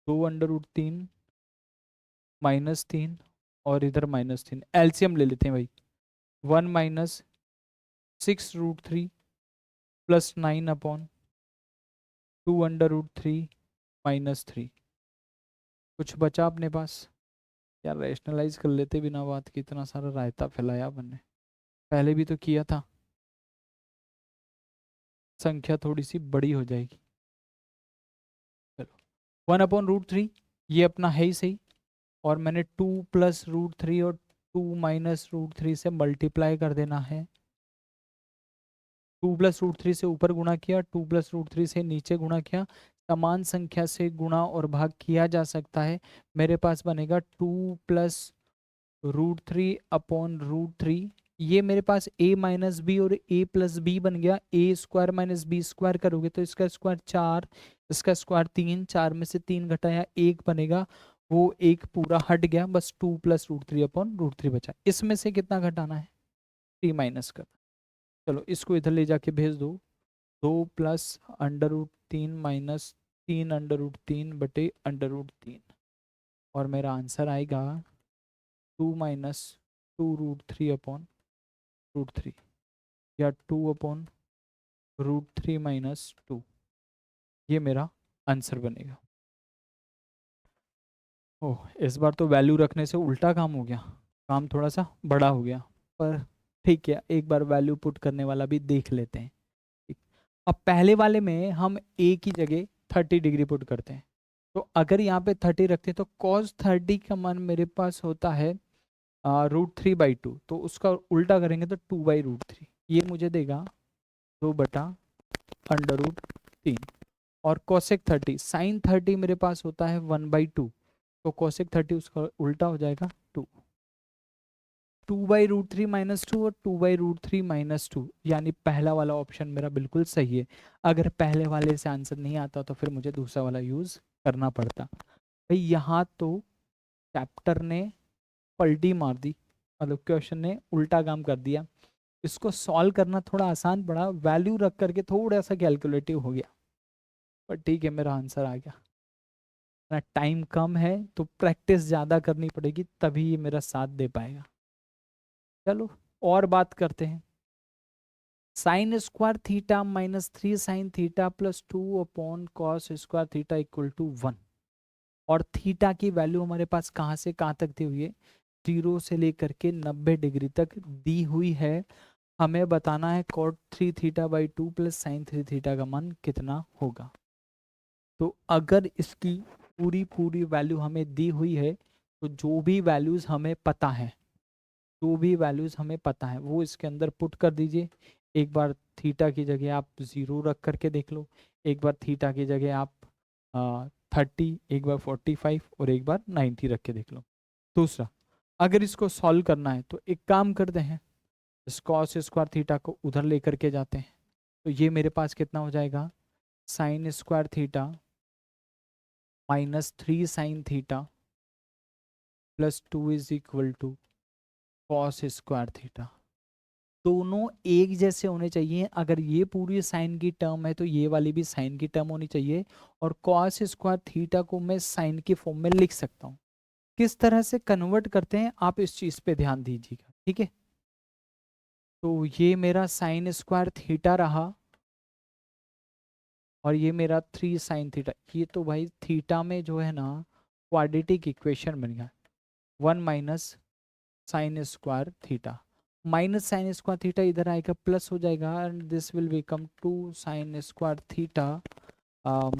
2/√3 -3 और इधर -3। एलसीएम ले लेते हैं भाई। 1 - 6√3 प्लस 9/2/√3 - 3। कुछ बचा अपने पास? यार रैशनलाइज कर लेते बिना बात के, इतना सारा रायता फैलाया आपने, पहले भी तो किया था। संख्या थोड़ी सी बड़ी हो जाएगी। चलो, 1/√3 ये अपना है ही सही, और मैंने 2 + √3 और 2 - √3 से मल्टीप्लाई कर देना है। 2 + √3 से ऊपर गुणा किया, 2 + √3 से नीचे गुणा किया। समान संख्या से गुणा और भाग किया जा सकता है। मेरे पास बनेगा 2 + √3/√3। ये मेरे पास a - b और a+b बन गया। a² - b² करोगे तो इसका स्क्वायर 4, इसका स्क्वायर 3, 4 में से 3 घटाया 1 बनेगा। वो एक पूरा हट गया, बस 2 + √3/√3 बचा। इसमें से कितना घटाना है? 3 माइनस कर। चलो इसको इधर ले जाके भेज दो। 2 + √3 माइनस 3 √3/√3 और मेरा आंसर आएगा 2 - 2√3/√3। √3 या 2/√3 माइनस 2, ये मेरा आंसर बनेगा। ओह, इस बार तो वैल्यू रखने से उल्टा काम हो गया, काम थोड़ा सा बड़ा हो गया, पर ठीक है, एक बार वैल्यू पुट करने वाला भी देख लेते हैं। ठीक। अब पहले वाले में हम a की जगह 30 डिग्री पुट करते हैं, तो अगर यहाँ पे 30 रखते हैं तो cos 30 का मान मेरे पास होता है √3/2, तो उसका उल्टा करेंगे तो 2/√3, ये मुझे देगा 2/√3। और cosec 30 sin 30 मेरे पास होता है 1/2, तो cosec 30 उसका उल्टा हो जाएगा 2। 2/√3 माइनस 2 और 2/√3 माइनस 2, यानी पहला वाला ऑप्शन मेरा बिल्कुल सही है। अगर पहले वाले से आंसर नहीं आता तो फिर मुझे दूसरा वाला यूज करना पड़ता। भाई यहाँ तो चैप्टर ने पलटी मार दी, मतलब क्वेश्चन ने उल्टा काम कर दिया। इसको सॉल्व करना थोड़ा आसान पड़ा, वैल्यू रख करके थोड़ा सा कैलकुलेटिव हो गया, पर ठीक है, मेरा आंसर आ गया ना। टाइम कम है तो प्रैक्टिस ज़्यादा करनी पड़ेगी, तभी ये मेरा साथ दे पाएगा। चलो और बात करते हैं। Sine square theta minus 3 sine theta plus 2/cos² theta equal to 1। और थीटा की वैल्यू हमारे पास कहाँ से कहाँ तक दी हुई है, 0 से लेकर के 90 डिग्री तक दी हुई है। हमें बताना है cot 3 थीटा/2 प्लस साइन 3 थीटा का मान कितना होगा। तो अगर इसकी पूरी पूरी वैल्यू हमें दी हुई है, तो जो भी वैल्यूज हमें पता है, जो भी वैल्यूज हमें पता है वो इसके अंदर पुट कर दीजिए। एक बार थीटा की जगह आप 0 रख करके देख लो, एक बार थीटा की जगह आप 30, एक बार 45 और एक बार 90 रख के देख लो। दूसरा, अगर इसको सॉल्व करना है तो एक काम करते हैं, इस cos स्क्वायर थीटा को उधर लेकर के जाते हैं, तो ये मेरे पास कितना हो जाएगा, sine square theta minus 3 sine theta plus 2 is equal to cos square theta. दोनों एक जैसे होने चाहिए, अगर ये पूरी साइन की टर्म है तो ये वाली भी साइन की टर्म होनी चाहिए, और cos स्क्वायर थीटा को मैं साइन की फॉर्म में लिख सकता हूँ। किस तरह से कन्वर्ट करते हैं आप इस चीज पे ध्यान दीजिएगा, ठीक है। तो ये मेरा साइन स्क्वायर थीटा रहा, और ये मेरा 3 साइन थीटा। ये तो भाई थीटा में जो है ना क्वाड्रेटिक इक्वेशन बन गया, 1 minus sine square theta, minus sine square theta इधर आएगा प्लस हो जाएगा, and this will become 2 sine square theta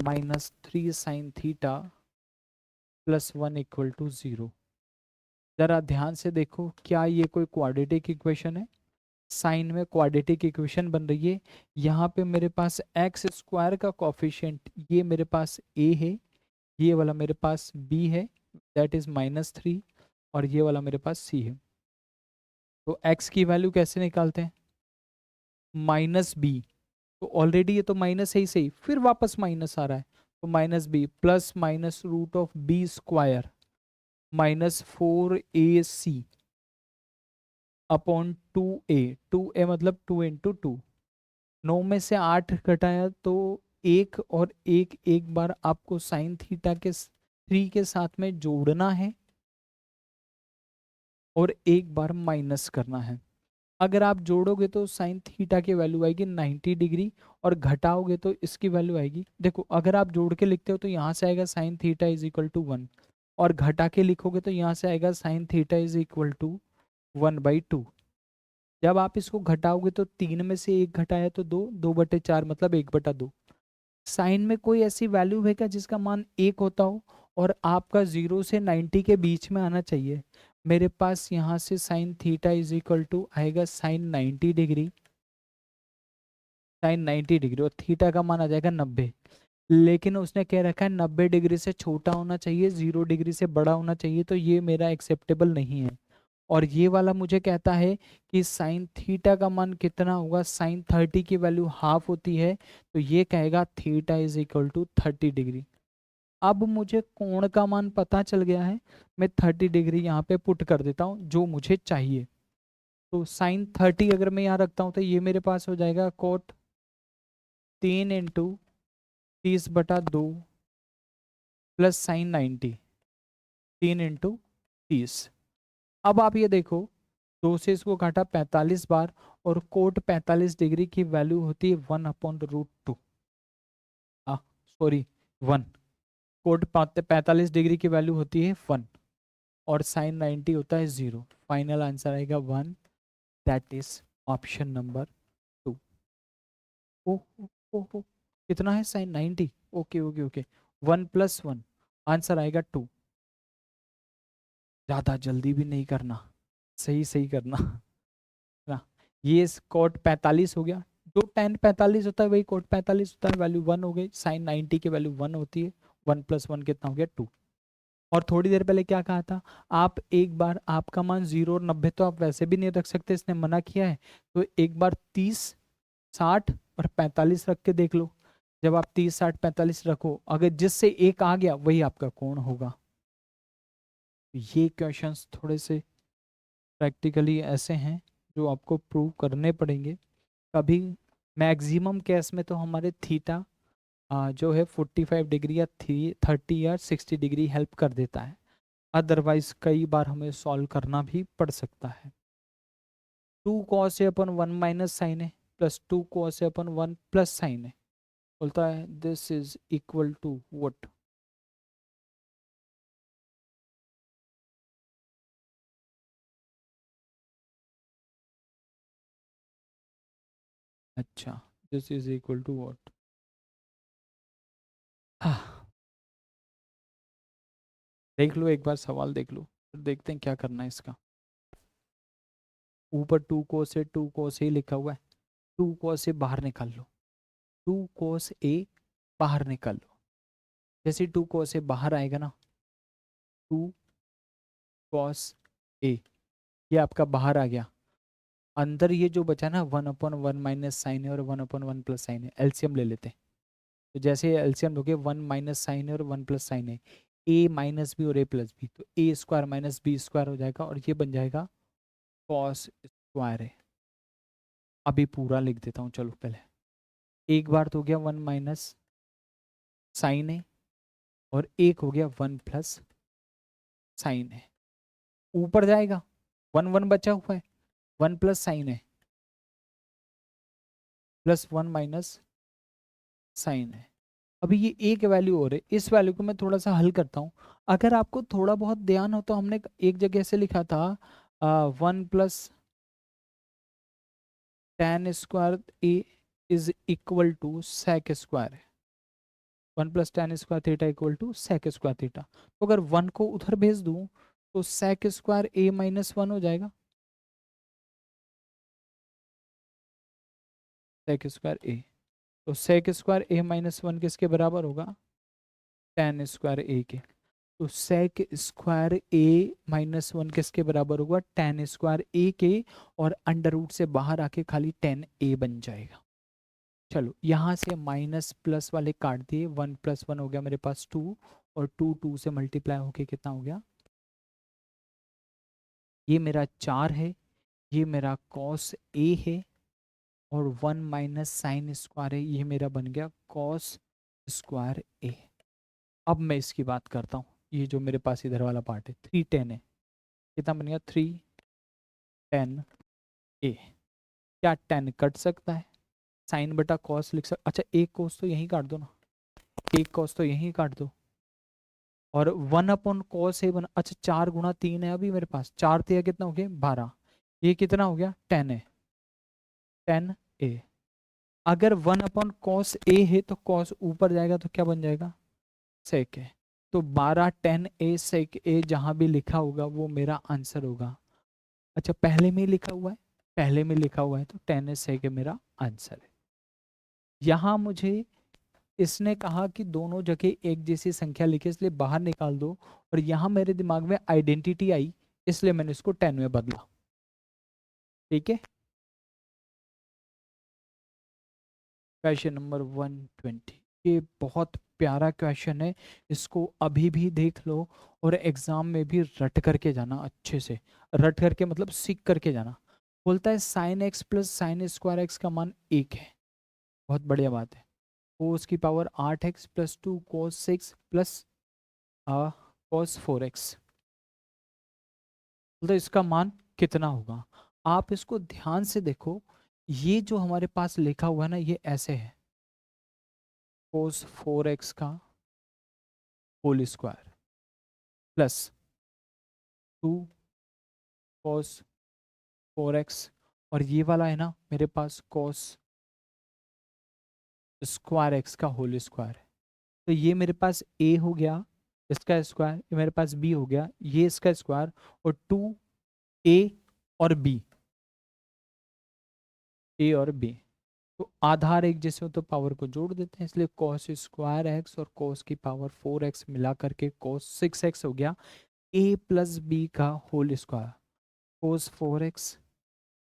minus 3 sine theta plus 1 equal to 0। जरा ध्यान से देखो, क्या ये कोई क्वाड्रेटिक इक्वेशन है? साइन में क्वाड्रेटिक इक्वेशन बन रही है। यहाँ पे मेरे पास एक्स स्क्वायर का कॉफिशिएंट ये मेरे पास a है, ये वाला मेरे पास b है, दैट इज -3, और ये वाला मेरे पास c है। तो x की वैल्यू कैसे निकालते हैं, -b, तो ऑलरेडी ये तो माइनस है ही सही, फिर वापस माइनस आ रहा है, तो -b plus minus √b² -4ac upon 2a मतलब 2 × 2। 9 में से 8 घटाया तो 1, और एक बार आपको साइन थीटा के 3 के साथ में जोड़ना है, और एक बार माइनस करना है। अगर आप जोड़ोगे तो साइन थीटा की वैल्यू आएगी 90 डिग्री, और घटाओगे तो इसकी वैल्यू आएगी, देखो अगर आप जोड़ के लिखते हो तो यहाँ से आएगा sine theta is equal to 1, और घटा के लिखोगे तो यहाँ से आएगा sine theta is equal to 1/2। जब आप इसको घटाओगे तो 3 में से 1 घटाया तो 2, 2/4 मतलब 1/2। साइन में कोई ऐसी वैल्यू है क्या जिसका मान 1 होता हो, और आपका 0 से 90 के बीच में आना चाहिए। मेरे पास यहाँ से sine theta is equal to आएगा साइन 90 डिग्री, साइन 90 डिग्री, और थीटा का मान आ जाएगा 90। लेकिन उसने कह रखा है 90 डिग्री से छोटा होना चाहिए, 0 डिग्री से बड़ा होना चाहिए, तो ये मेरा एक्सेप्टेबल नहीं है। और ये वाला मुझे कहता है कि साइन थीटा का मान कितना होगा, साइन 30 की वैल्यू हाफ होती है, तो ये कहेगा theta is equal to 30 degree. अब मुझे कोण का मान पता चल गया है, मैं 30 डिग्री यहाँ पे पुट कर देता हूँ जो मुझे चाहिए। तो साइन 30 अगर मैं यहाँ रखता हूँ तो ये मेरे पास हो जाएगा कोट 3 × 30/2 प्लस साइन 90, 3 × 30। अब आप ये देखो, 2 से इसको काटा 45 बार, और कोट 45 डिग्री की वैल्यू होती है 1/√2, सॉरी 1, कोट 45 डिग्री की वैल्यू होती है 1, और साइन 90 होता है 0। फाइनल आंसर आएगा 1, दैट इज ऑप्शन नंबर 2। ओ, ओ, ओ, कितना है sine 90? Okay okay okay, 1+1, answer आएगा 2। ज़्यादा जल्दी भी नहीं करना, सही सही करना ना। ये कोट 45 हो गया, जो tan 45 होता है वही कोट 45 होता है, वैल्यू 1 हो गई, साइन 90 की वैल्यू 1 होती है, 1+1 कितना हो गया 2। और थोड़ी देर पहले क्या कहा था, आप एक बार आपका मान 0 और 90 तो आप वैसे भी नहीं रख सकते, इसने मना किया है, तो एक बार 30, 60 और 45 रख के देख लो। जब आप 30, 60, 45 रखो, अगर जिससे एक आ गया वही आपका कोण होगा। ये क्वेश्चंस थोड़े से प्रैक्टिकली ऐसे हैं जो आपको प्रूव करने पड़ेंगे। कभी मैक्सिमम केस में तो हमारे थीटा जो है 45 डिग्री या 30 या 60 डिग्री हेल्प कर देता है, अदरवाइज कई बार हमें सॉल्व करना भी पड़ सकता है। 2 cos A/1 माइनस साइन है plus 2 cos A/1 plus sine है, बोलता है this is equal to what? अच्छा, this is equal to what? देख लो एक बार सवाल देख लो, फिर देखते हैं क्या करना है इसका। ऊपर 2 cos A लिखा हुआ है, 2 cos A बाहर निकाल लो, 2 cos A बाहर निकाल लो। जैसे 2 cos A बाहर आएगा ना, 2 cos A ये आपका बाहर आ गया, अंदर ये जो बचा ना 1/1 माइनस साइन है और 1/1 प्लस साइन है, एलसीएम ले लेते हैं। तो जैसे एलसीएम लोगे 1 माइनस साइन है और 1 प्लस साइन है, ए माइनस बी और ए प्लस बी, तो ए स्क्वायर माइनस बी स्क्वायर हो जाएगा और ये बन जाएगा कॉस स्क्वायर है। अभी पूरा लिख देता हूँ, चलो पहले एक बार तो हो गया 1 माइनस साइन है और एक हो गया 1 प्लस साइन है, ऊपर जाएगा 1 1 बचा हुआ है, 1 प्लस साइन है प्लस 1 माइनस साइन है। अभी ये एक वैल्यू और है, इस वैल्यू को मैं थोड़ा सा हल करता हूँ। अगर आपको थोड़ा बहुत ध्यान हो तो हमने एक जगह से लिखा था 1+tan² is equal to sec square, 1+tan² equal to sec square theta. तो अगर 1 को उधर भेज दूं तो sec²A-1 हो जाएगा, sec²A। तो sec²A-1 किसके बराबर होगा? tan² के। तो sec²A-1 किसके बराबर होगा? tan² के, और अंडर रूट से बाहर आके खाली tan बन जाएगा। चलो यहाँ से माइनस प्लस वाले काट दिए, 1+1 हो गया मेरे पास 2, और 2 2 से मल्टीप्लाई होके कितना हो गया? ये मेरा 4 है, ये मेरा cos A है, और 1 माइनस साइन स्क्वायर है, ये मेरा बन गया cos स्क्वायर A। अब मैं इसकी बात करता हूँ, ये जो मेरे पास इधर वाला पार्ट है 3tan है, कितना बन गया 3tan A। क्या tan कट सकता है? साइन बटा कॉस लिख सकता, अच्छा एक कॉस तो यहीं काट दो ना, एक कॉस तो यहीं काट दो, और 1/cos A अच्छा 4 × 3 है अभी मेरे पास, 4 3 कितना हो गया 12, ये कितना हो गया 10 है, 10A। अगर 1/cos A है तो cos ऊपर जाएगा तो क्या बन जाएगा? सेक है। तो 12 10A सेक A जहां भी लिखा होगा वो मेरा आंसर होगा। अच्छा पहले में ही लिखा हुआ है, पहले में लिखा हुआ है तो 10A सेक मेरा आंसर है। यहाँ मुझे इसने कहा कि दोनों जगह एक जैसी संख्या लिखे इसलिए बाहर निकाल दो, और यहाँ मेरे दिमाग में आइडेंटिटी आई इसलिए मैंने इसको 10 में बदला। ठीक है, क्वेश्चन नंबर 120, ये बहुत प्यारा क्वेश्चन है, इसको अभी भी देख लो और एग्जाम में भी रट करके जाना, अच्छे से रट करके मतलब सीख करके जाना। बोलता है sign x plus sine square x का मान 1 है, बहुत बढ़िया बात है। कोस की पावर 8x प्लस 2 कोस 6 प्लस कोस 4x, बोलता है इसका मान कितना होगा। आप इसको ध्यान से देखो, ये जो हमारे पास लिखा हुआ है ना, ये ऐसे है, कोस 4x का होल स्क्वायर प्लस 2 कोस 4x, और ये वाला है ना मेरे पास कोस स्क्वायर एक्स का होल स्क्वायर है। तो ये मेरे पास a हो गया इसका स्क्वायर, ये मेरे पास b हो गया ये इसका स्क्वायर, और 2a और b, a और b, तो आधार एक जैसे हो तो पावर को जोड़ देते हैं, इसलिए cos स्क्वायर एक्स और cos की पावर 4x मिला करके cos 6x हो गया a प्लस बी का whole square, cos 4x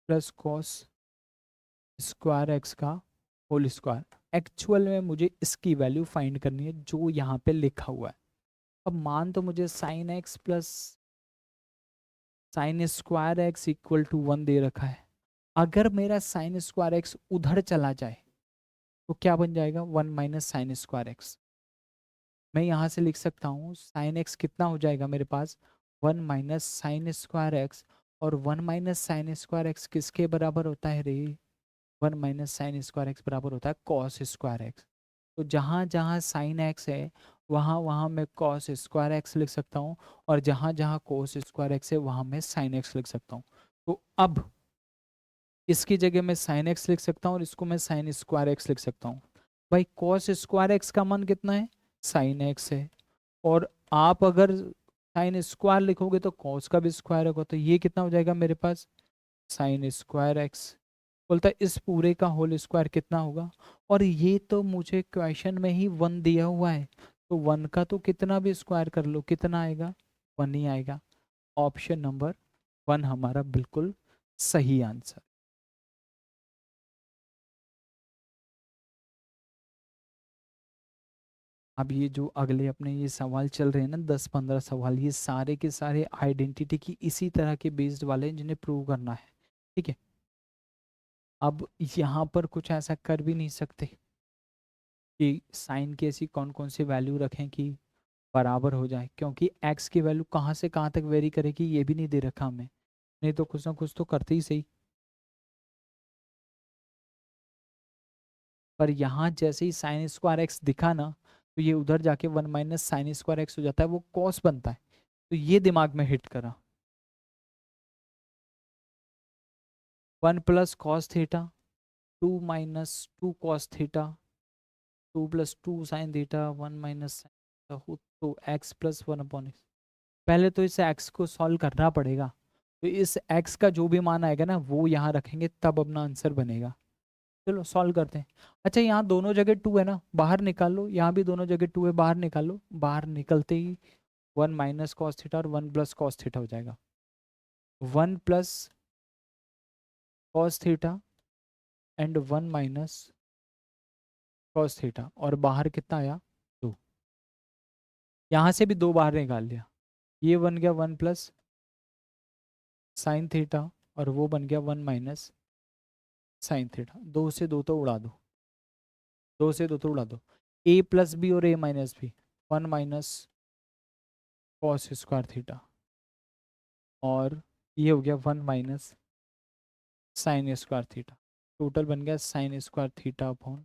plus cos square x का होल स्क्वायर। एक्चुअल में मुझे इसकी वैल्यू फाइंड करनी है जो यहाँ पे लिखा हुआ है। अब मान तो मुझे sine x plus sine square x equal to 1 दे रखा है। अगर मेरा साइन स्क्वायर एक्स उधर चला जाए तो क्या बन जाएगा, 1 माइनस साइन स्क्वायर एक्स। मैं यहाँ से लिख सकता हूँ साइन एक्स कितना हो जाएगा मेरे पास, 1 माइनस साइन स्क्वायर एक्स, और 1 माइनस साइन स्क्वायर एक्स किसके बराबर होता है रे, 1 माइनस साइन स्क्वायर एक्स बराबर होता है कॉस स्क्वायर एक्स। तो जहाँ जहाँ साइन एक्स है वहाँ वहाँ मैं कॉस स्क्वायर एक्स लिख सकता हूँ, और जहाँ जहाँ कोस स्क्वायर एक्स है वहाँ मैं साइन एक्स लिख सकता हूँ। तो अब इसकी जगह मैं साइन एक्स लिख सकता हूँ और इसको मैं साइन स्क्वायर एक्स लिख सकता हूँ। भाई कॉस स्क्वायर एक्स का मान कितना है, साइन एक्स है, और आप अगर साइन स्क्वायर लिखोगे तो कॉस का भी स्क्वायर होगा, तो ये कितना हो जाएगा मेरे पास, साइन स्क्वायर एक्स। बोलता है इस पूरे का होल स्क्वायर कितना होगा, और ये तो मुझे क्वेश्चन में ही 1 दिया हुआ है, तो 1 का तो कितना भी स्क्वायर कर लो कितना आएगा, 1 ही आएगा। ऑप्शन नंबर 1 हमारा बिल्कुल सही आंसर। अब ये जो अगले अपने ये सवाल चल रहे हैं ना 10-15 सवाल, ये सारे के सारे आइडेंटिटी की इसी तरह के बेस्ड वाले हैं जिन्हें प्रूव करना है। ठीक है, अब यहाँ पर कुछ ऐसा कर भी नहीं सकते कि साइन की ऐसी कौन कौन सी वैल्यू रखें कि बराबर हो जाए, क्योंकि एक्स की वैल्यू कहाँ से कहाँ तक वेरी करेगी ये भी नहीं दे रखा हमें, नहीं तो कुछ ना कुछ तो करते ही सही। पर यहाँ जैसे ही साइन स्क्वायर एक्स दिखा ना, तो ये उधर जाके 1 माइनस साइन स्क्वायर एक्स हो जाता है, वो कॉस बनता है, तो ये दिमाग में हिट करा। 1 plus cos theta, 2 minus 2 cos theta, 2 plus 2 sine theta, 1 minus तो एक्स प्लस 1 अपॉन एक्स। पहले तो इस एक्स को सॉल्व करना पड़ेगा, तो इस एक्स का जो भी मान आएगा ना वो यहाँ रखेंगे तब अपना आंसर बनेगा। चलो सॉल्व करते हैं। अच्छा यहाँ दोनों जगह 2 है ना, बाहर निकाल लो, यहाँ भी दोनों जगह 2 है बाहर निकाल लो, बाहर निकलते ही 1 माइनस कॉस थीटा और 1 प्लस कॉस थीटा हो जाएगा, 1 plus cos theta and 1 minus cos theta, और बाहर कितना आया 2, यहाँ से भी 2 बाहर निकाल लिया, ये बन गया 1 प्लस साइन थीटा, और वो बन गया 1 माइनस साइन थीटा। 2 से 2 तो उड़ा दो, 2 से 2 तो उड़ा दो, ए प्लस बी और A minus B, 1 minus cos square theta, और ये हो गया 1 minus sine square theta. Total बन गया sine square theta upon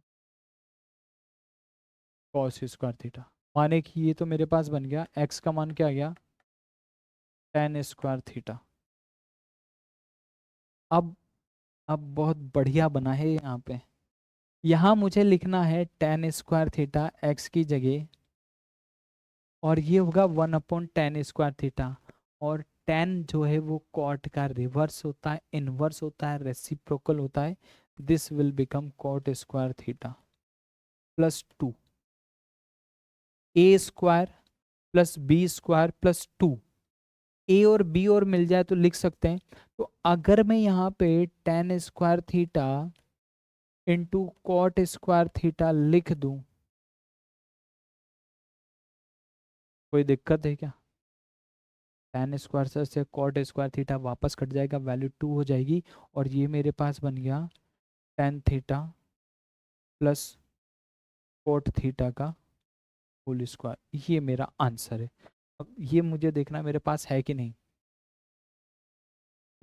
cos square theta, माने कि ये तो मेरे पास बन गया एक्स का मान क्या आ गया, टेन स्क्वायर थीटा। अब अब बहुत बढ़िया बना है यहाँ पे, यहाँ मुझे लिखना है टेन स्क्वायर थीटा एक्स की जगह, और ये होगा 1 अपॉन टेन स्क्वायर थीटा, और टेन जो है वो कॉट का रिवर्स होता है, इनवर्स होता है, रेसिप्रोकल होता है, this will become cot square theta plus 2 a square plus b square plus 2, a और बी और मिल जाए तो लिख सकते हैं। तो अगर मैं यहाँ पे tan square theta into cot square theta लिख दूं, कोई दिक्कत है क्या, टेन स्क्वायर से कॉट स्क्वायर थीटा वापस कट जाएगा, वैल्यू 2 हो जाएगी, और ये मेरे पास बन गया tan theta plus cot theta का होल स्क्वायर, ये मेरा आंसर है। अब ये मुझे देखना मेरे पास है कि नहीं,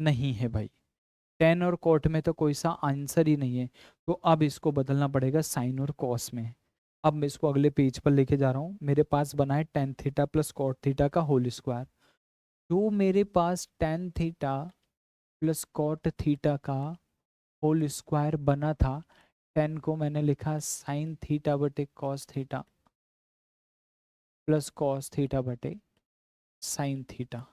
नहीं है भाई, टेन और कॉट में तो कोई सा आंसर ही नहीं है। तो अब इसको बदलना पड़ेगा साइन और कॉस में। अब मैं इसको अगले पेज पर लेके जा रहा हूँ। मेरे पास बना है tan theta plus cot theta का होल स्क्वायर। जो मेरे पास tan theta plus cot theta का होल स्क्वायर बना था, टेन को मैंने लिखा साइन थीटा बटे cos theta plus cos theta बटे साइन थीटा,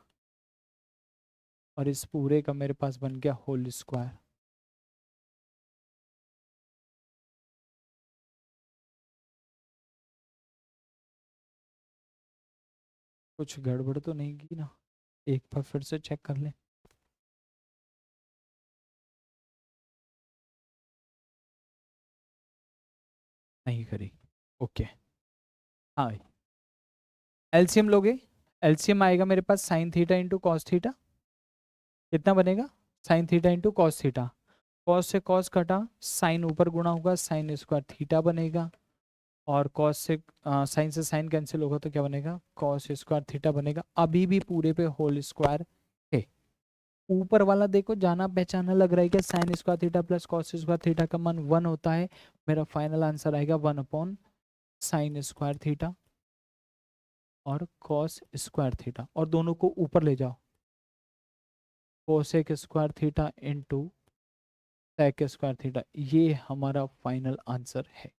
और इस पूरे का मेरे पास बन गया होल स्क्वायर। कुछ गड़बड़ तो नहीं की ना? एक बार फिर से चेक कर ले। नहीं करी, ओके। हाँ, एलसीएम लोगे, एलसीएम आएगा मेरे पास sine theta into cos theta. कितना बनेगा? Sine theta into cos theta. Cos से कॉस कटा, साइन ऊपर गुणा होगा, साइन स्क्वायर थीटा बनेगा। और कॉस से साइन से साइन कैंसिल होगा तो क्या बनेगा? कॉस स्क्वायर थीटा बनेगा। अभी भी पूरे पे होल स्क्वायर है। ऊपर वाला देखो जाना पहचाना लग रहा है कि sign square theta plus cos square theta का मान 1 होता है। मेरा फाइनल आंसर आएगा 1 अपॉन साइन स्क्वायर थीटा और कॉस स्क्वायर थीटा, और दोनों को ऊपर ले जाओ। Cosec square theta into sec square theta, ये हमारा फाइनल आंसर है।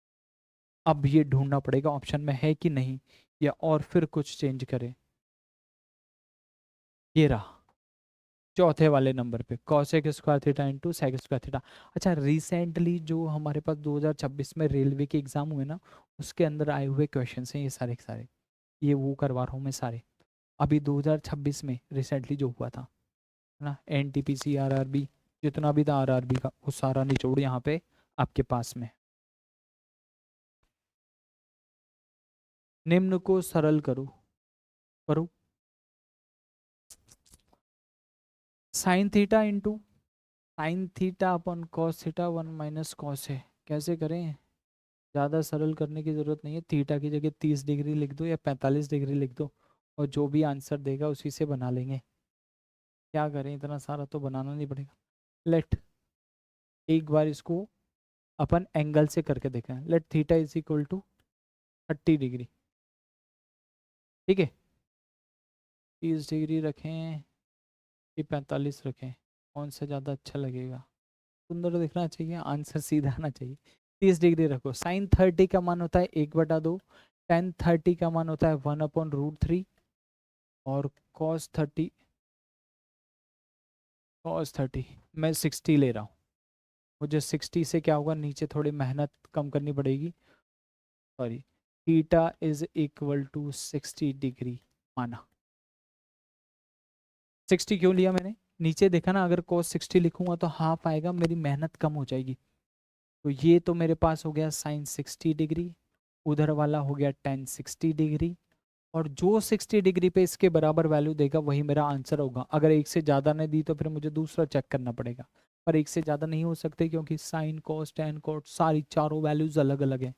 अब ये ढूंढना पड़ेगा ऑप्शन में है कि नहीं, या और फिर कुछ चेंज करें। ये रहा चौथे वाले नंबर पे, cosec square theta into sec square theta. अच्छा, रिसेंटली जो हमारे पास 2026 में रेलवे के एग्जाम हुए ना, उसके अंदर आए हुए क्वेश्चन हैं ये सारे के सारे। ये वो करवा रहा हूँ मैं सारे, अभी 2026 में रिसेंटली जो हुआ था, है ना, एनटीपीसी आरआरबी, जितना भी था आरआरबी का, वो सारा निचोड़ यहाँ पे आपके पास में। निम्न को सरल करो, करो। Sine theta into sine theta upon cos theta 1 - cos है। कैसे करें? ज़्यादा सरल करने की ज़रूरत नहीं है, थीटा की जगह 30 डिग्री लिख दो या 45 डिग्री लिख दो, और जो भी आंसर देगा उसी से बना लेंगे। क्या करें, इतना सारा तो बनाना नहीं पड़ेगा। लेट एक बार इसको अपन एंगल से करके देखें। Let theta is equal to 30 degree. ठीक है, 30 डिग्री रखें कि 45 रखें, कौन सा ज़्यादा अच्छा लगेगा? सुंदर दिखना चाहिए, आंसर सीधा आना चाहिए। 30 डिग्री रखो। साइन 30 का मान होता है 1/2, टेन 30 का मान होता है 1/√3, और कॉस 30 मैं 60 ले रहा हूँ। मुझे 60 से क्या होगा, नीचे थोड़ी मेहनत कम करनी पड़ेगी। Sorry, theta is equal to 60 degree माना। 60 क्यों लिया मैंने? नीचे देखा ना, अगर cos 60 लिखूंगा तो हाफ आएगा, मेरी मेहनत कम हो जाएगी। तो ये तो मेरे पास हो गया साइन 60 डिग्री, उधर वाला हो गया टेन 60 डिग्री, और जो 60 डिग्री पे इसके बराबर वैल्यू देगा वही मेरा आंसर होगा। अगर एक से ज़्यादा ने दी तो फिर मुझे दूसरा चेक करना पड़ेगा, पर एक से ज़्यादा नहीं हो सकते क्योंकि साइन कॉस टेन कॉट सारी चारों वैल्यूज अलग अलग हैं।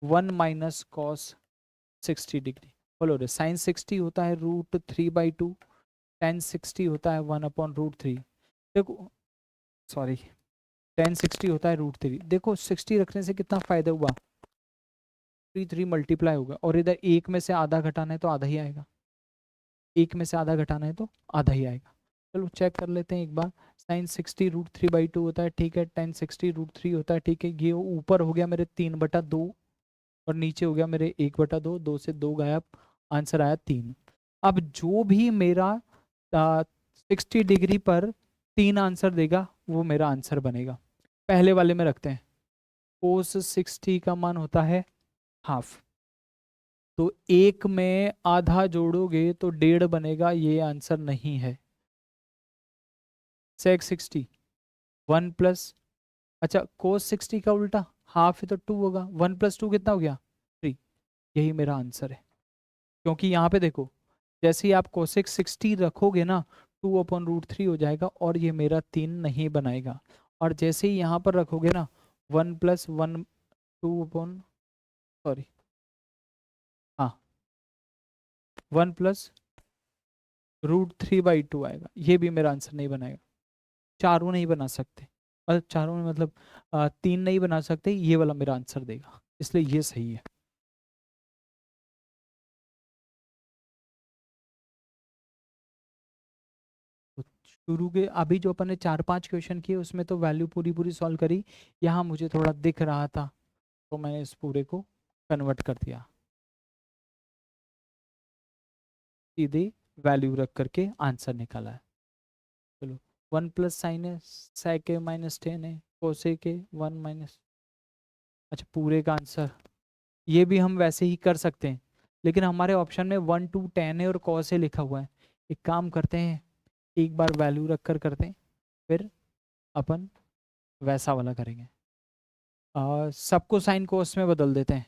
1 - cos 60 डिग्री, बोलो रे, साइन 60 होता है √3/2, टेन 60 होता है 1/√3। देखो, सॉरी, टेन 60 होता है √3। देखो 60 रखने से कितना फायदा हुआ, 3 मल्टीप्लाई होगा, और इधर एक में से आधा घटाना है तो आधा ही आएगा, एक में से आधा घटाना है तो आधा ही आएगा। चलो चेक कर लेते हैं एक बार। साइन 60 √3/2 होता है, ठीक है। टेन 60 √3 होता है, ठीक है। ये ऊपर हो गया मेरे 3/2, और नीचे हो गया मेरे 1/2, 2 से 2 गायब, आंसर आया 3। अब जो भी मेरा 60 डिग्री पर 3 आंसर देगा वो मेरा आंसर बनेगा। पहले वाले में रखते हैं। कोस 60 का मान होता है हाफ, तो एक में आधा जोड़ोगे तो 1.5 बनेगा, ये आंसर नहीं है। सेक 60 1 प्लस, अच्छा कोस 60 का उल्टा हाफ है तो 2 होगा, 1 + 2 कितना हो गया? 3। यही मेरा आंसर है, क्योंकि यहाँ पे देखो, जैसे ही आप कोसेक 60 रखोगे ना, 2/√3 हो जाएगा, और ये मेरा 3 नहीं बनाएगा। और जैसे ही यहाँ पर रखोगे ना, 1 + 1 2 अपॉन, सॉरी, हाँ, 1 + √3/2 आएगा, ये भी मेरा आंसर नहीं बनाएगा। चारों नहीं बना सकते, मतलब चारों में मतलब 3 नहीं बना सकते, ये वाला मेरा आंसर देगा, इसलिए ये सही है। तो शुरू के अभी जो अपन ने 4-5 क्वेश्चन किए उसमें तो वैल्यू पूरी पूरी सॉल्व करी, यहाँ मुझे थोड़ा दिख रहा था तो मैंने इस पूरे को कन्वर्ट कर दिया, सीधे वैल्यू रख करके आंसर निकाला है। चलो 1 प्लस साइन है sec ए माइनस 10 है cosec ए 1 माइनस, अच्छा पूरे का आंसर, ये भी हम वैसे ही कर सकते हैं, लेकिन हमारे ऑप्शन में 1 to 10 है और cos ए लिखा हुआ है। एक काम करते हैं, एक बार वैल्यू रख कर करते हैं, फिर अपन वैसा वाला करेंगे। सबको साइन कोस में बदल देते हैं,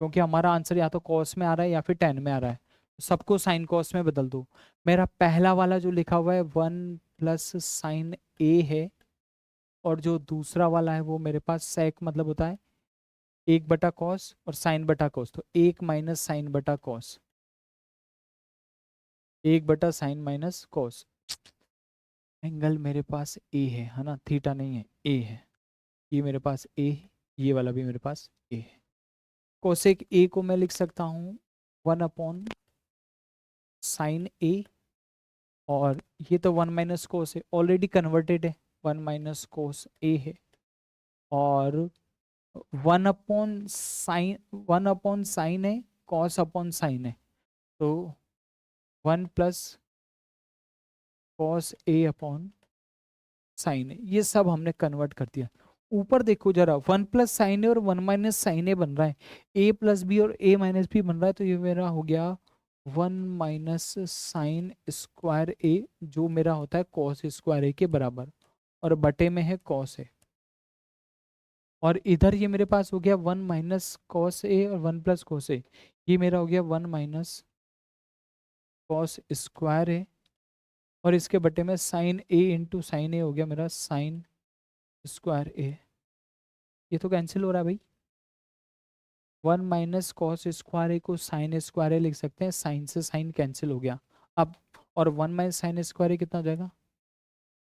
क्योंकि हमारा आंसर या तो कॉस में आ रहा है या फिर 10 में आ रहा है, तो सबको साइन कॉस में बदल दो। मेरा पहला वाला जो लिखा हुआ है 1 प्लस साइन ए है, और जो दूसरा वाला है वो मेरे पास सेक मतलब होता है 1/cos और साइन बटा कॉस, तो 1 माइनस साइन बटा कॉस, 1/साइन माइनस कॉस। एंगल मेरे पास ए है ना, थीटा नहीं है, ए है, ये मेरे पास ए है, ये वाला भी मेरे पास ए है। कोसेक ए को मैं लिख सकता हूँ 1/साइन ए, और ये तो 1 माइनस कोस है, ऑलरेडी कन्वर्टेड है, 1 माइनस कोस ए है, और 1/साइन है, कॉस अपॉन साइन है, तो 1 plus cos A upon sine है, ये सब हमने कन्वर्ट कर दिया। ऊपर देखो जरा, 1 प्लस साइन ए और 1 माइनस साइन ए बन रहा है, ए प्लस बी और ए माइनस बी बन रहा है, तो ये मेरा हो गया 1 माइनस साइन स्क्वायर ए, जो मेरा होता है कॉस स्क्वायर ए के बराबर, और बटे में है कॉस ए, और इधर ये मेरे पास हो गया 1 माइनस कॉस ए और 1 प्लस कॉस ए, ये मेरा हो गया 1 माइनस कॉस स्क्वायर ए, और इसके बटे में साइन ए इंटू साइन ए हो गया मेरा साइन स्क्वायर ए। ये तो कैंसिल हो रहा है भाई, 1 माइनस कॉस स्क्वायर ए को साइन स्क्वायर ए लिख सकते हैं, साइन से साइन कैंसिल हो गया अब, और 1 माइनस साइन स्क्वायर ए कितना हो जाएगा,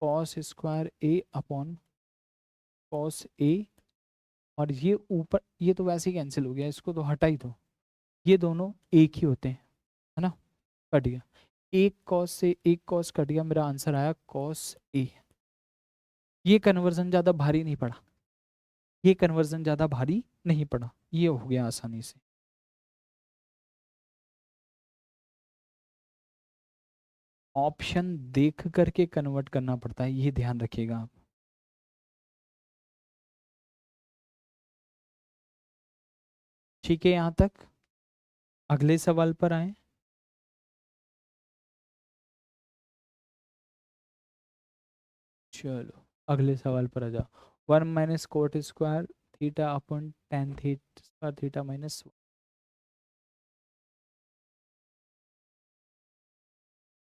cos square A upon cos A, और ये ऊपर ये तो वैसे ही कैंसिल हो गया, इसको तो हटा ही दो, ये दोनों एक ही होते हैं, है ना, कट गया, एक कॉस से एक कॉस कट गया, मेरा आंसर आया कॉस ए। ये कन्वर्जन ज़्यादा भारी नहीं पड़ा, ये कन्वर्जन ज़्यादा भारी नहीं पड़ा, ये हो गया आसानी से। ऑप्शन देख करके कन्वर्ट करना पड़ता है, ये ध्यान रखिएगा आप। ठीक है, यहाँ तक। अगले सवाल पर आए। चलो अगले सवाल पर आ जाओ। 1 minus cot square theta upon tan theta theta minus,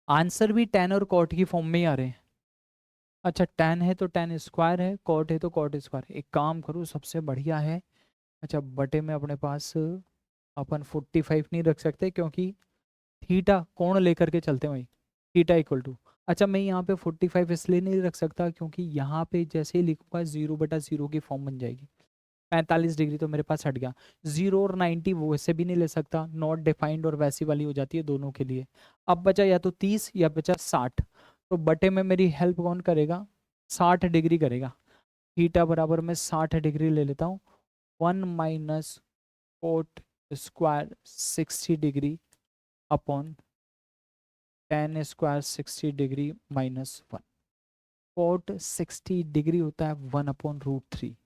answer भी टेन और कॉट की फॉर्म में ही आ रहे हैं। अच्छा टेन है तो टेन स्क्वायर है, कॉट है तो कॉट स्क्वायर है, एक काम करो सबसे बढ़िया है, अच्छा बटे में अपने पास अपन 45 नहीं रख सकते, क्योंकि थीटा कोण लेकर के चलते हैं भाई, थीटा इक्वल टू, अच्छा मैं यहाँ पे 45 इसलिए नहीं रख सकता क्योंकि यहाँ पे जैसे ही लिखूंगा 0/0 की फॉर्म बन जाएगी, 45 डिग्री तो मेरे पास हट गया, 0 और 90 वो वैसे भी नहीं ले सकता, नॉट डिफाइंड और वैसी वाली हो जाती है दोनों के लिए। अब बचा या तो 30 या बचा 60, तो बटे में मेरी हेल्प कौन करेगा, 60 डिग्री करेगा, थीटा बराबर में 60 डिग्री ले लेता हूँ, 1 minus cot square 60 degree upon tan square 60 degree minus 1, cot 60 degree होता है 1/√3,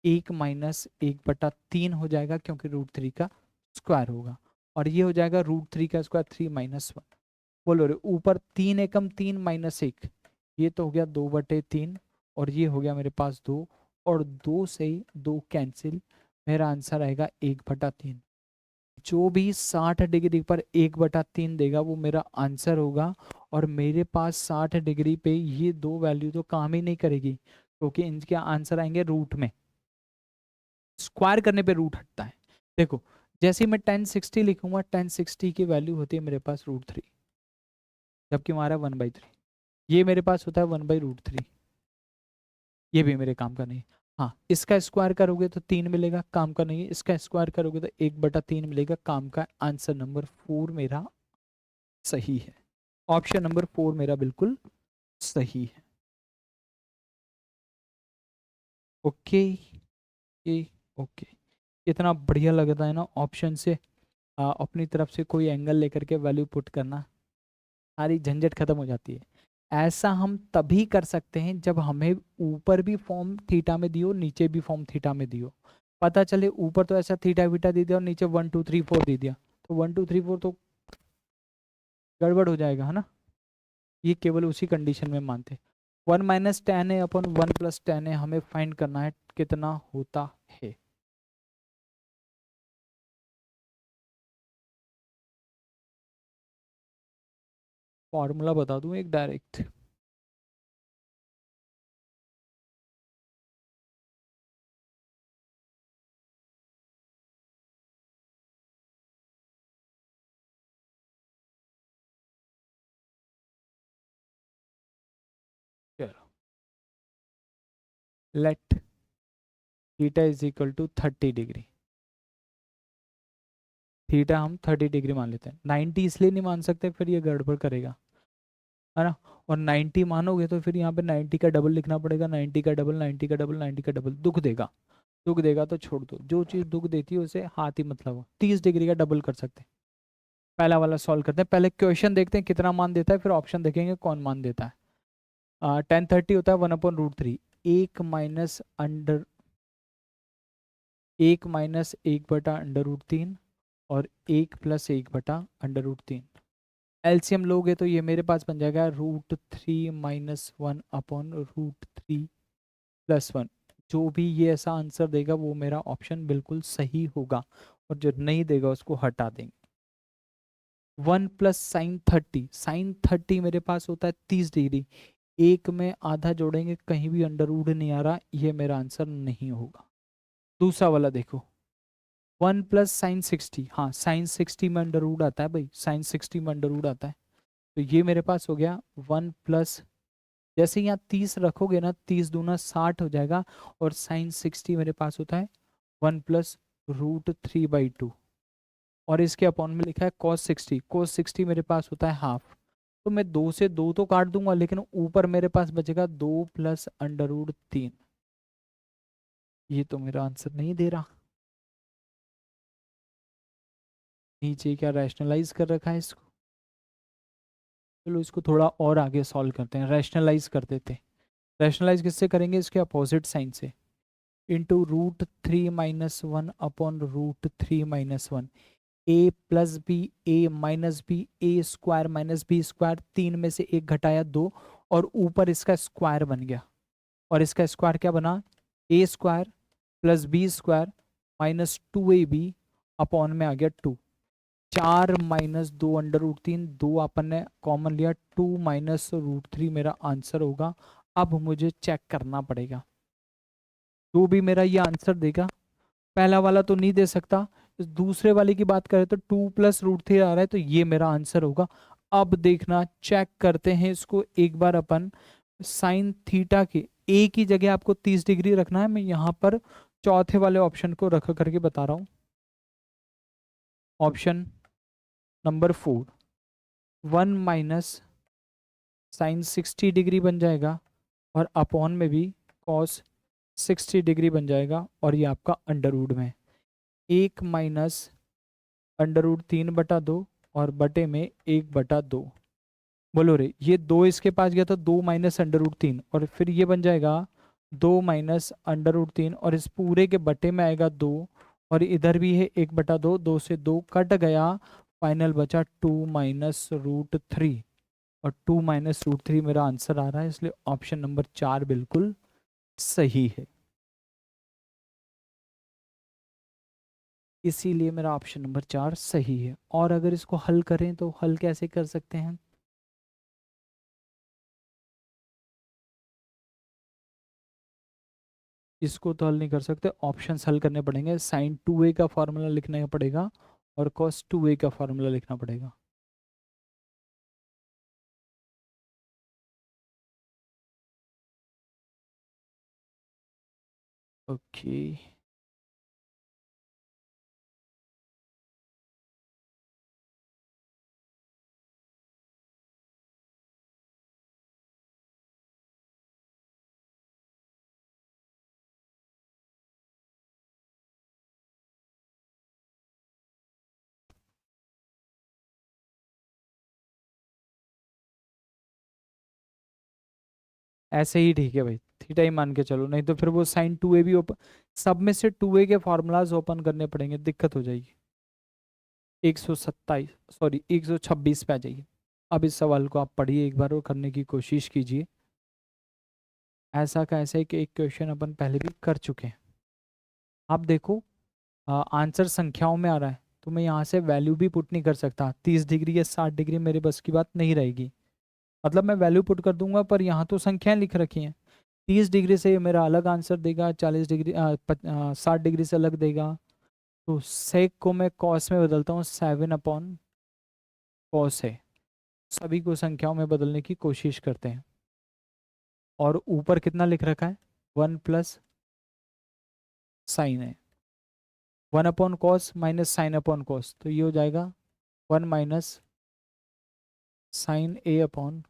1 माइनस 1/3 हो जाएगा क्योंकि √3 का स्क्वायर होगा, और ये हो जाएगा √3 का स्क्वायर 3 माइनस 1, बोलो रे ऊपर 3 एकम 3 माइनस 1, ये तो हो गया 2/3, और ये हो गया मेरे पास 2, और 2 से 2 कैंसिल, मेरा आंसर आएगा 1/3, जो भी 60 डिग्री पर 1/3 देगा वो मेरा आंसर होगा, और मेरे पास 60 डिग्री पे ये दो वैल्यू तो काम ही नहीं करेगी, क्योंकि इनके आंसर आएंगे रूट में, स्क्वायर करने पे रूट हटता है। देखो जैसे ही मैं 1060 लिखूंगा, 1060 की वैल्यू होती है मेरे पास √3, जबकि हमारा 1/3, ये मेरे पास होता है 1/√3, ये भी मेरे काम का नहीं है। हाँ, इसका स्क्वायर करोगे तो 3 मिलेगा, काम का नहीं है। इसका स्क्वायर करोगे तो 1/3 मिलेगा, काम का। आंसर नंबर 4 मेरा सही है। ऑप्शन नंबर 4 मेरा बिल्कुल सही है। ओके, ये ओके। इतना बढ़िया लगता है ना ऑप्शन से अपनी तरफ से कोई एंगल लेकर के वैल्यू पुट करना, सारी झंझट खत्म हो जाती है। ऐसा हम तभी कर सकते हैं जब हमें ऊपर भी फॉर्म थीटा में दियो, नीचे भी फॉर्म थीटा में दियो। पता चले ऊपर तो ऐसा थीटा वीटा दे दिया और नीचे 1 2 3 4 दे दिया, तो 1 2 3 4 तो गड़बड़ हो जाएगा, है ना। ये केवल उसी कंडीशन में मानते हैं। 1 - tan A/1 + tan A हमें फाइंड करना है कितना होता है। फॉर्मूला बता दूं एक डायरेक्ट। चलो, let theta is equal to 30 degree. Theta हम 30 डिग्री मान लेते हैं, 90 इसलिए नहीं मान सकते, फिर ये गड़बड़ करेगा, है ना। और 90 मानोगे तो फिर यहाँ पे 90 का डबल लिखना पड़ेगा, 90 का डबल, 90 का डबल, 90 का डबल, दुख देगा। दुख देगा तो छोड़ दो, जो चीज़ दुख देती है उसे हाथ ही मत लगाओ। 30 डिग्री का डबल कर सकते हैं। पहला वाला सॉल्व करते हैं, पहले क्वेश्चन देखते हैं कितना मान देता है, फिर ऑप्शन देखेंगे कौन मान देता है। 10 30 होता है 1/√3। एक माइनस अंडर, 1 - 1/√3 और 1 + 1/√3। एलसीएम लोगे तो ये मेरे पास बन जाएगा √3 - 1/√3 + 1। जो भी ये ऐसा आंसर देगा वो मेरा ऑप्शन बिल्कुल सही होगा, और जो नहीं देगा उसको हटा देंगे। 1 + sin 30, sin 30 मेरे पास होता है 30 डिग्री। एक में आधा जोड़ेंगे, कहीं भी अंडर रूट नहीं आ रहा, ये मेरा आंसर नहीं होगा। दूसरा वाला देखो, 1 + sin 60। हाँ, sin 60 में अंडर रूट आता है भाई, sin 60 में अंडर रूट आता है। तो ये मेरे पास हो गया 1 जैसे यहाँ 30 रखोगे ना, 30 × 2 = 60 हो जाएगा। और sin 60 मेरे पास होता है 1 + √3/2। और इसके अपॉन में लिखा है cos 60। cos 60 मेरे पास होता है हाफ। तो मैं 2 से 2 तो काट दूंगा, लेकिन ऊपर मेरे पास बचेगा 2 + अंडर रूट 3। ये तो मेरा आंसर नहीं दे रहा। नीचे क्या रैशनलाइज कर रखा है इसको। चलो इसको थोड़ा और आगे सॉल्व करते हैं, रैशनलाइज कर देते हैं। रैशनलाइज किससे करेंगे, इसके अपोजिट साइन से। Into √3 - 1/√3 - 1। a + b, a - b, a² - b², 3 में से 1 घटाया 2, और ऊपर इसका स्क्वायर बन गया। और इसका स्क्वायर क्या बना, a² + b² - 2ab अपॉन में आ गया 2। 4 - 2/√3, 2 अपन ने कॉमन लिया, 2 - √3 मेरा आंसर होगा। अब मुझे चेक करना पड़ेगा, जो भी मेरा ये आंसर देगा, पहला वाला तो नहीं दे सकता। इस दूसरे वाले की बात करें तो 2 + √3 आ रहा है, तो ये मेरा आंसर होगा। अब देखना, चेक करते हैं इसको एक बार अपन। साइन थीटा के ए की जगह आपको 30 डिग्री रखना है, मैं यहाँ पर चौथे वाले ऑप्शन को रख करके बता रहा हूँ। ऑप्शन नंबर 4, 1 - sin 60 डिग्री बन जाएगा, और अपॉन में भी cos 60 डिग्री बन जाएगा, और ये आपका अंडर रूट में 1 - अंडर रूट 3/2 और बटे में 1/2। बोलो रे, ये 2 इसके पास गया तो 2 - अंडर रूट 3, और फिर ये बन जाएगा 2 - अंडर रूट 3, और इस पूरे के बटे में आएगा 2, और इधर भी है 1/2, 2 से 2 कट गया, फाइनल बचा 2 - √3। और 2 - √3 मेरा आंसर आ रहा है, इसलिए ऑप्शन नंबर 4 बिल्कुल सही है। इसीलिए मेरा ऑप्शन नंबर 4 सही है। और अगर इसको हल करें तो हल कैसे कर सकते हैं। इसको तो हल नहीं कर सकते, ऑप्शंस हल करने पड़ेंगे। sin 2a का फॉर्मूला लिखना पड़ेगा, और cos 2a का फॉर्मूला लिखना पड़ेगा। ओके, ऐसे ही ठीक है भाई, थीटा ही मान के चलो, नहीं तो फिर वो साइन 2a भी ओपन, सब में से 2a के फॉर्मूलाज ओपन करने पड़ेंगे, दिक्कत हो जाएगी। 127, सॉरी 126 पे आ जाइए। अब इस सवाल को आप पढ़िए एक बार और करने की कोशिश कीजिए। ऐसा का ऐसा ही कि एक क्वेश्चन अपन पहले भी कर चुके हैं। आप देखो, आंसर संख्याओं में आ रहा है, तो मैं यहाँ से वैल्यू भी पुट नहीं कर सकता। 30 डिग्री या 60 डिग्री मेरे बस की बात नहीं रहेगी। मतलब मैं वैल्यू पुट कर दूंगा, पर यहाँ तो संख्याएं लिख रखी हैं। 30 डिग्री से ये मेरा अलग आंसर देगा, 40 डिग्री 60 डिग्री से अलग देगा। तो सेक को मैं कॉस में बदलता हूँ, 7 अपॉन कॉस है। सभी को संख्याओं में बदलने की कोशिश करते हैं। और ऊपर कितना लिख रखा है, 1 प्लस साइन है, 1 upon cos minus sign upon cos, तो ये हो जाएगा 1 - sin a upon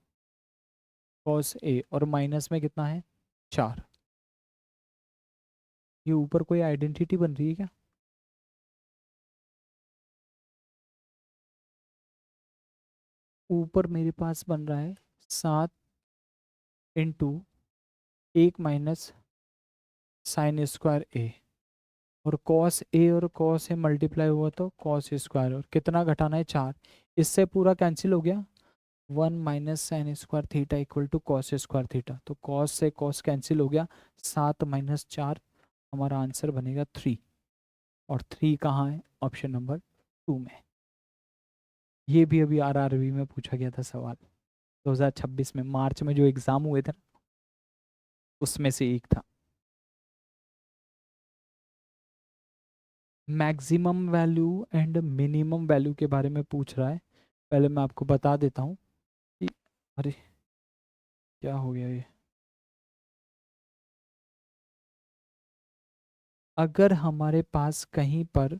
cos a, और माइनस में कितना है, 4। ये ऊपर कोई आइडेंटिटी बन रही है क्या? ऊपर मेरे पास बन रहा है 7 × 1 - sin² a, और कॉस ए और कॉस ए मल्टीप्लाई हुआ तो कॉस स्क्वायर, और कितना घटाना है, 4। इससे पूरा कैंसिल हो गया, 1 - sin² theta equal to cos theta, तो कॉस से कॉस कैंसिल हो गया, 7 - 4, हमारा आंसर बनेगा 3। और 3 कहाँ है, ऑप्शन नंबर 2 में। ये भी अभी आरआरबी में पूछा गया था सवाल, 2026 में मार्च में जो एग्जाम हुए थे ना, उसमें से एक था। Maximum value and minimum value के बारे में पूछ रहा है। पहले मैं आपको बता देता हूँ कि, अरे क्या हो गया ये, अगर हमारे पास कहीं पर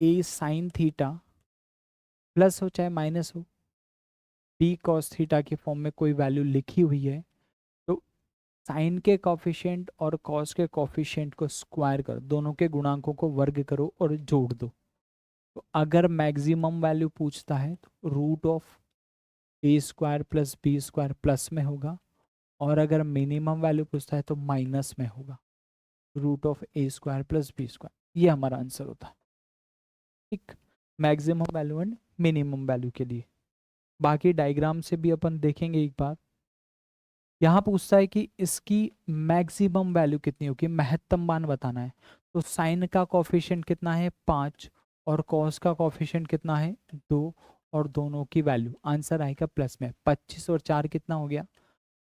ए साइन थीटा प्लस हो चाहे माइनस हो, बी कॉस थीटा के फॉर्म में कोई वैल्यू लिखी हुई है, तो साइन के कॉफिशिएंट और कॉस के कॉफिशिएंट को स्क्वायर करो, दोनों के गुणांकों को वर्ग करो और जोड़ दो। तो अगर मैक्सिमम वैल्यू पूछता है तो root of a² + b² plus में होगा, और अगर मिनिमम वैल्यू पूछता है तो माइनस में होगा, रूट ऑफ a² + b²। ये हमारा आंसर होता है, ठीक, maximum value and minimum value के लिए। बाकी डायग्राम से भी अपन देखेंगे एक बार। यहाँ पूछता है कि इसकी मैक्सिमम वैल्यू कितनी होगी, महत्तम मान बताना है। तो साइन का कॉफिशिएंट कितना है, 5, और कॉस का कॉफिशिएंट कितना है, 2, और दोनों की वैल्यू, आंसर आएगा प्लस में। 25 और 4 कितना हो गया,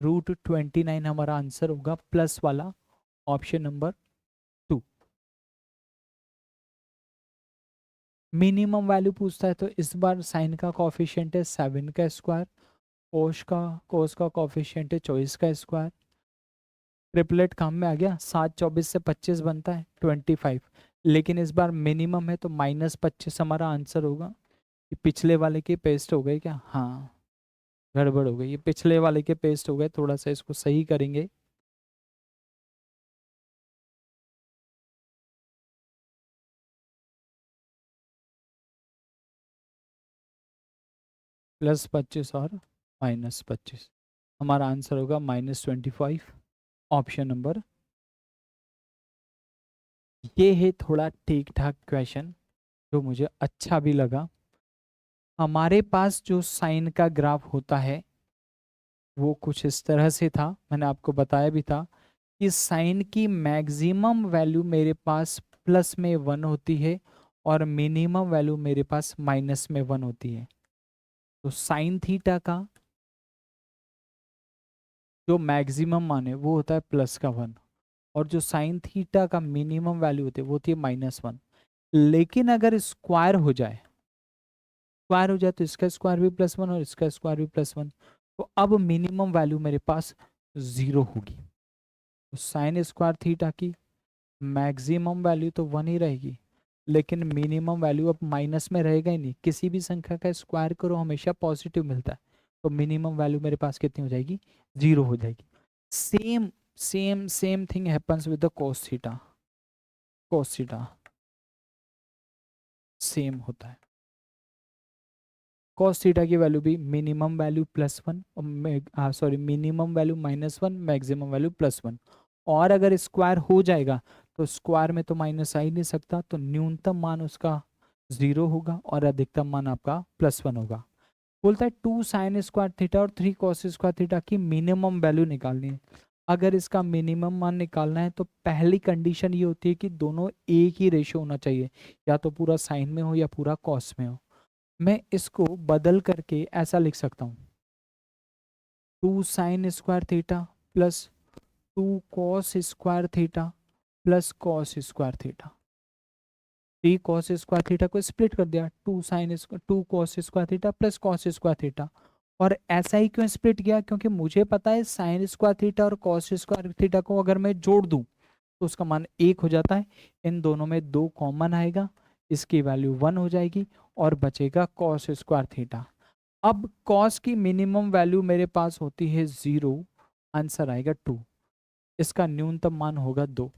√29 हमारा आंसर होगा, प्लस वाला, ऑप्शन नंबर 2। मिनिमम वैल्यू पूछता है तो इस बार साइन का कॉफिशिएंट है 7 का स्क्वायर, कोस का कॉफिशिएंट है 24 का स्क्वायर। ट्रिपलेट काम में आ गया, 7 24 से 25 बनता है 25, लेकिन इस बार मिनिमम है तो -25 हमारा आंसर होगा। ये पिछले वाले के पेस्ट हो गए क्या, हाँ गड़बड़ हो गई, ये पिछले वाले के पेस्ट हो गए, थोड़ा सा इसको सही करेंगे। +25 और -25, हमारा आंसर होगा -25, ऑप्शन नंबर। ये है थोड़ा ठीक ठाक क्वेश्चन, जो मुझे अच्छा भी लगा। हमारे पास जो साइन का ग्राफ होता है वो कुछ इस तरह से था, मैंने आपको बताया भी था कि साइन की मैक्सिमम वैल्यू मेरे पास प्लस में 1 होती है, और मिनिमम वैल्यू मेरे पास माइनस में 1 होती है। तो साइन थीटा का जो मैक्सिमम मान है वो होता है +1, और जो साइन थीटा का मिनिमम वैल्यू होती है वो होती है -1। लेकिन अगर स्क्वायर हो जाए तो इसका स्क्वायर भी +1 और इसका स्क्वायर भी +1, तो अब मिनिमम वैल्यू मेरे पास 0 होगी। तो साइन स्क्वायर थीटा की मैक्सिमम वैल्यू तो 1 ही रहेगी, लेकिन मिनिमम वैल्यू अब माइनस में रहेगा ही नहीं। किसी भी संख्या का स्क्वायर करो हमेशा पॉजिटिव मिलता है, तो मिनिमम वैल्यू मेरे पास कितनी हो जाएगी, 0 हो जाएगी। Same same same thing happens with the cos theta. cos theta same होता है। cos थीटा की वैल्यू भी minimum value +1, sorry minimum value -1, maximum value +1। और अगर स्क्वायर हो जाएगा तो स्क्वायर में तो माइनस आ ही नहीं सकता, तो न्यूनतम मान उसका 0 होगा और अधिकतम मान आपका +1 होगा। बोलता है 2 साइन स्क्वायर थीटा और 3 कॉस स्क्वायर थीटा की मिनिमम वैल्यू निकालनी है। अगर इसका मिनिमम मान निकालना है तो पहली कंडीशन ये होती है कि दोनों एक ही रेशियो होना चाहिए, या तो पूरा साइन में हो या पूरा कॉस में हो। मैं इसको बदल करके ऐसा लिख सकता हूँ, 2 sine square theta plus 2 cos square theta plus cos square theta. 3 cos square theta को स्प्लिट कर दिया, 2 cos square theta plus cos square theta. और ऐसा ही क्यों स्प्लिट किया, क्योंकि मुझे पता है साइन स्क्वायर थीटा और कॉस स्क्वायर थीटा को अगर मैं जोड़ दूं तो उसका मान 1 हो जाता है। इन दोनों में 2 कॉमन आएगा, इसकी वैल्यू 1 हो जाएगी और बचेगा कॉस स्क्वायर थीटा। अब कॉस की मिनिमम वैल्यू मेरे पास होती है 0, आंसर आएगा 2। इसका न्यूनतम मान होगा 2।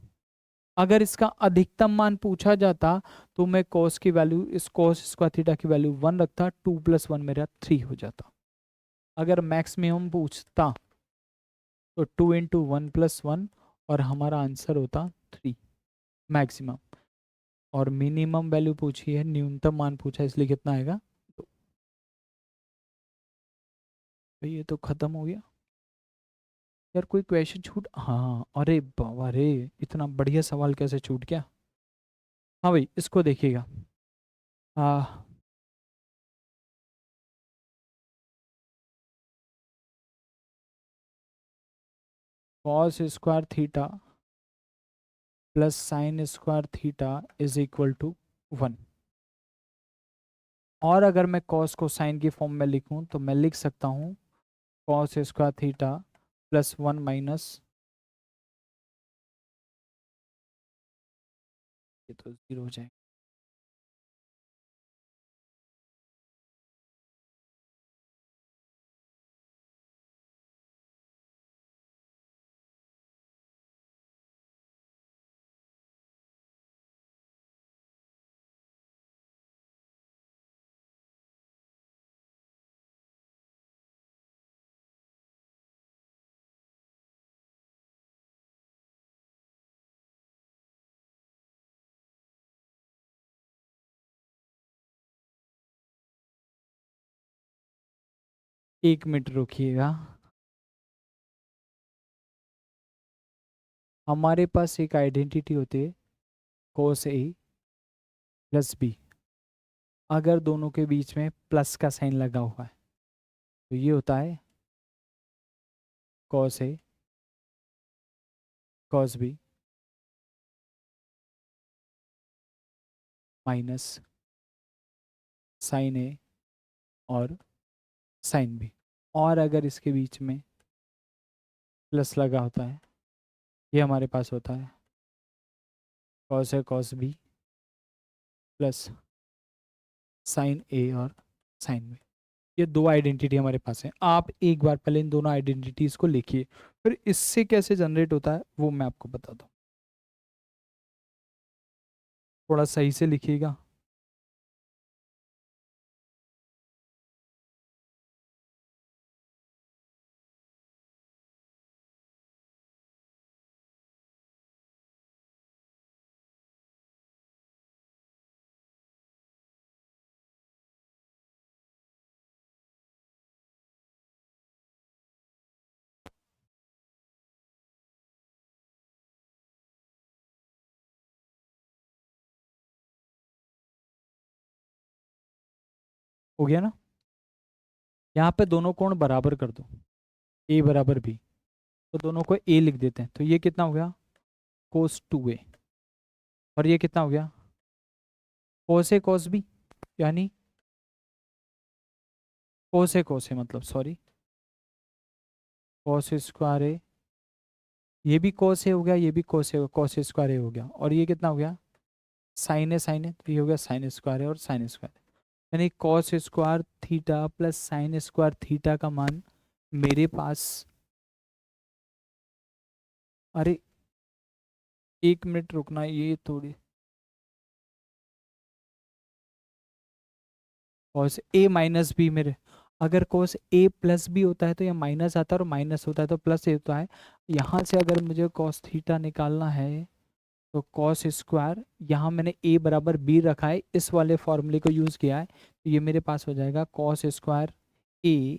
अगर इसका अधिकतम मान पूछा जाता तो मैं कॉस की वैल्यू, इस कॉस स्क्वायर थीटा की वैल्यू 1 रखता, 2 + 1 मेरा 3 हो जाता। अगर मैक्सिमम पूछता तो 2 × 1 + 1 और हमारा आंसर होता 3 मैक्सिमम। और मिनिमम वैल्यू पूछी है, न्यूनतम मान पूछा है, इसलिए कितना आएगा, तो भाई ये तो खत्म हो गया यार। कोई क्वेश्चन छूट, हाँ अरे बाबा रे, इतना बढ़िया सवाल कैसे छूट गया। हाँ भाई इसको देखिएगा, आ cos square theta plus sine square theta is equal to 1। और अगर मैं कॉस को साइन की फॉर्म में लिखूं तो मैं लिख सकता हूँ कॉस स्क्वायर थीटा +1 माइनस, ये तो 0 हो जाएगा। एक मिनट रुकिएगा, हमारे पास एक आइडेंटिटी होती है cos A + B। अगर दोनों के बीच में प्लस का साइन लगा हुआ है तो ये होता है cos A cos B minus sine A और साइन B। और अगर इसके बीच में प्लस लगा होता है, ये हमारे पास होता है cos A cos B plus sign A और साइन B। ये दो आइडेंटिटी हमारे पास है। आप एक बार पहले इन दोनों आइडेंटिटीज को लिखिए, फिर इससे कैसे जनरेट होता है वो मैं आपको बताता हूँ। थोड़ा सही से लिखिएगा। हो गया ना। यहाँ पे दोनों कोण बराबर कर दो, A = B, तो दोनों को A लिख देते हैं। तो ये कितना हो गया cos 2A, और ये कितना हो गया cos A cos B, यानी cos A cos A मतलब सॉरी cos स्क्वायर A ये भी cos A हो गया, ये भी cos A, cos A square A हो गया, और ये कितना हो गया sin A, तो ये हो गया sin स्क्वायर A और sin स्क्वायर, यानी cos square theta plus sin square theta का मान मेरे पास, अरे 1 मिनट रुकना, ये थोड़ी cos A माइनस बी मेरे, अगर cos A प्लस बी होता है तो यह माइनस आता है, और माइनस होता है तो प्लस होता है। यहाँ से अगर मुझे cos थीटा निकालना है तो cos स्क्वायर, यहाँ मैंने A बराबर बी रखा है, इस वाले फॉर्मूले को यूज़ किया है, तो ये मेरे पास हो जाएगा cos square A,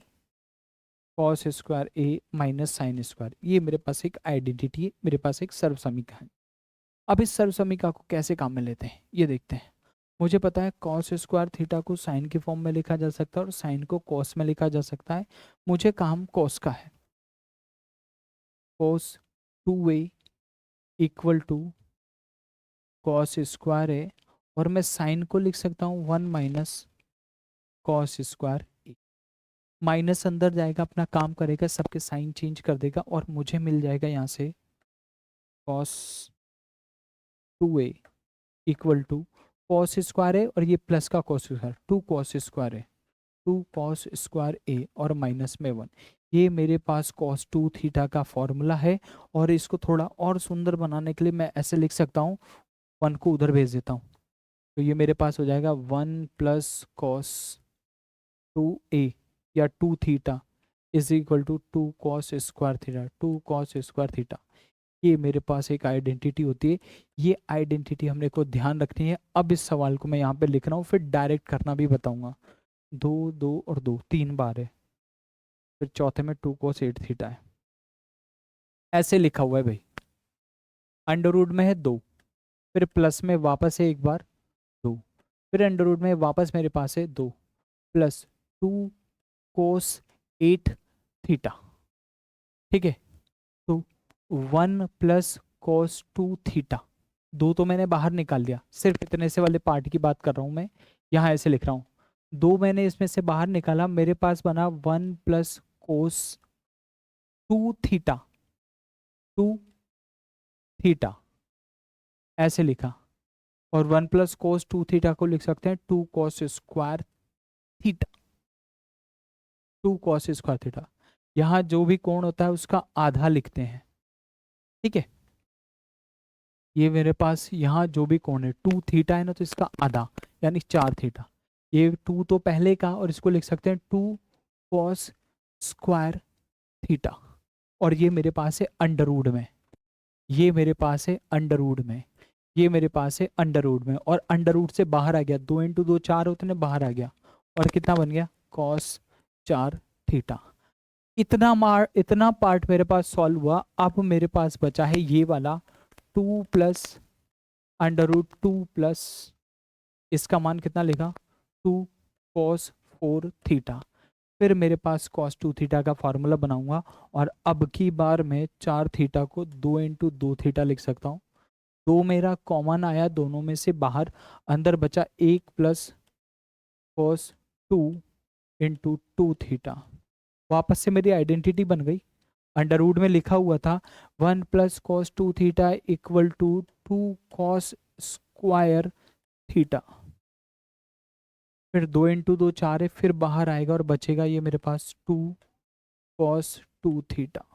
cos square A minus sine square. ये मेरे पास एक आइडेंटिटी है, मेरे पास एक सर्व समीकरण है। अब इस सर्व समीकरण को कैसे काम में लेते हैं ये देखते हैं। मुझे पता है cos स्क्वायर थीटा को साइन की फॉर्म में लिखा जा सकता है और साइन को cos में लिखा जा सकता है। मुझे काम cos का है, cos 2a equal to cos square है, और मैं साइन को लिख सकता हूँ 1 माइनस cos स्क्वायर ए। माइनस अंदर जाएगा, अपना काम करेगा, सबके साइन चेंज कर देगा, और मुझे मिल जाएगा यहाँ से cos 2a equal to cos square है, और ये प्लस का cos स्क्वायर 2 cos स्क्वायर है, 2 cos स्क्वायर ए और माइनस में 1। ये मेरे पास cos 2 थीटा का फॉर्मूला है, और इसको थोड़ा और सुंदर बनाने के लिए मैं ऐसे लिख सकता हूँ, 1 को उधर भेज देता हूँ, तो ये मेरे पास हो जाएगा 1 प्लस cos 2a या 2 theta is equal to 2 cos square theta, 2 cos square theta. ये मेरे पास एक आइडेंटिटी होती है, ये आइडेंटिटी हमने को ध्यान रखनी है। अब इस सवाल को मैं यहाँ पे लिख रहा हूँ, फिर डायरेक्ट करना भी बताऊंगा। 2 2 और 2 3 बार है, फिर चौथे में 2 cos 8 थीटा है, ऐसे लिखा हुआ है भाई। अंडर रूट में है 2, फिर प्लस में वापस है एक बार 2, फिर अंडर रूट में वापस मेरे पास है 2 प्लस 2 cos 8 थीटा, ठीक है। तो 1 प्लस cos 2 थीटा, 2 तो मैंने बाहर निकाल दिया, सिर्फ इतने से वाले पार्ट की बात कर रहा हूँ मैं, यहाँ ऐसे लिख रहा हूँ। 2 मैंने इसमें से बाहर निकाला, मेरे पास बना 1 प्लस cos 2 थीटा, 2 थीटा ऐसे लिखा, और 1 प्लस कोस 2 थीटा को लिख सकते हैं 2 cos square theta, 2 cos square theta. यहाँ जो भी कोण होता है उसका आधा लिखते हैं, ठीक है। ये मेरे पास यहाँ जो भी कोण है 2 थीटा है ना, तो इसका आधा यानी 4 थीटा। ये 2 तो पहले का, और इसको लिख सकते हैं 2 cos स्क्वायर थीटा, और ये मेरे पास है अंडर रूट में, ये मेरे पास है अंडर रूट में, ये मेरे पास है अंडर रूट में, और अंडर रूट से बाहर आ गया, 2 इंटू 2 4 होते हैं, बाहर आ गया, और कितना बन गया cos 4 थीटा। इतना पार्ट मेरे पास सॉल्व हुआ। अब मेरे पास बचा है ये वाला 2 प्लस अंडर रूट 2 प्लस, इसका मान कितना लिखा 2 cos 4 थीटा। फिर मेरे पास cos 2 थीटा का फॉर्मूला बनाऊंगा, और अब की बार मैं 4 थीटा को 2 इंटू 2 थीटा लिख सकता हूँ। 2 मेरा कॉमन आया दोनों में से बाहर, अंदर बचा 1 प्लस cos 2 इंटू 2 थीटा। वापस से मेरी आइडेंटिटी बन गई, अंडर रूट में लिखा हुआ था 1 plus cos 2 theta equal to 2 cos square theta. फिर 2 इंटू 2 4 है, फिर बाहर आएगा और बचेगा ये मेरे पास 2 cos 2 थीटा,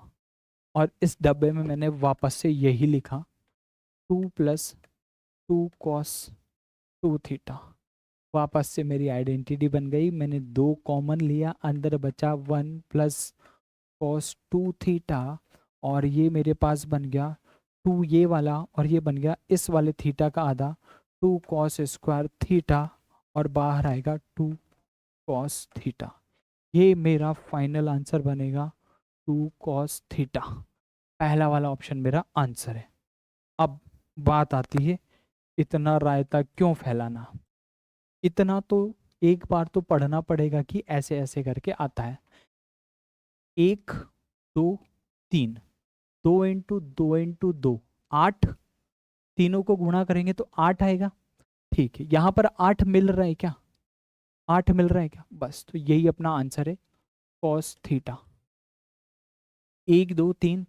और इस डब्बे में मैंने वापस से यही लिखा 2 प्लस 2 cos 2 थीटा। वापस से मेरी आइडेंटिटी बन गई, मैंने 2 कॉमन लिया, अंदर बचा 1 प्लस cos 2 थीटा, और ये मेरे पास बन गया 2 ये वाला, और ये बन गया इस वाले थीटा का आधा 2 cos स्क्वायर थीटा, और बाहर आएगा 2 cos थीटा। ये मेरा फाइनल आंसर बनेगा 2 cos थीटा। पहला वाला ऑप्शन मेरा आंसर है। अब बात आती है इतना रायता क्यों फैलाना। इतना तो एक बार तो पढ़ना पड़ेगा कि ऐसे ऐसे करके आता है। 1 2 3, 2 इंटू 2 इंटू 2 8, तीनों को गुणा करेंगे तो 8 आएगा। ठीक है, यहाँ पर 8 मिल रहा है क्या, 8 मिल रहा है क्या, बस तो यही अपना आंसर है cos थीटा। 1 2 3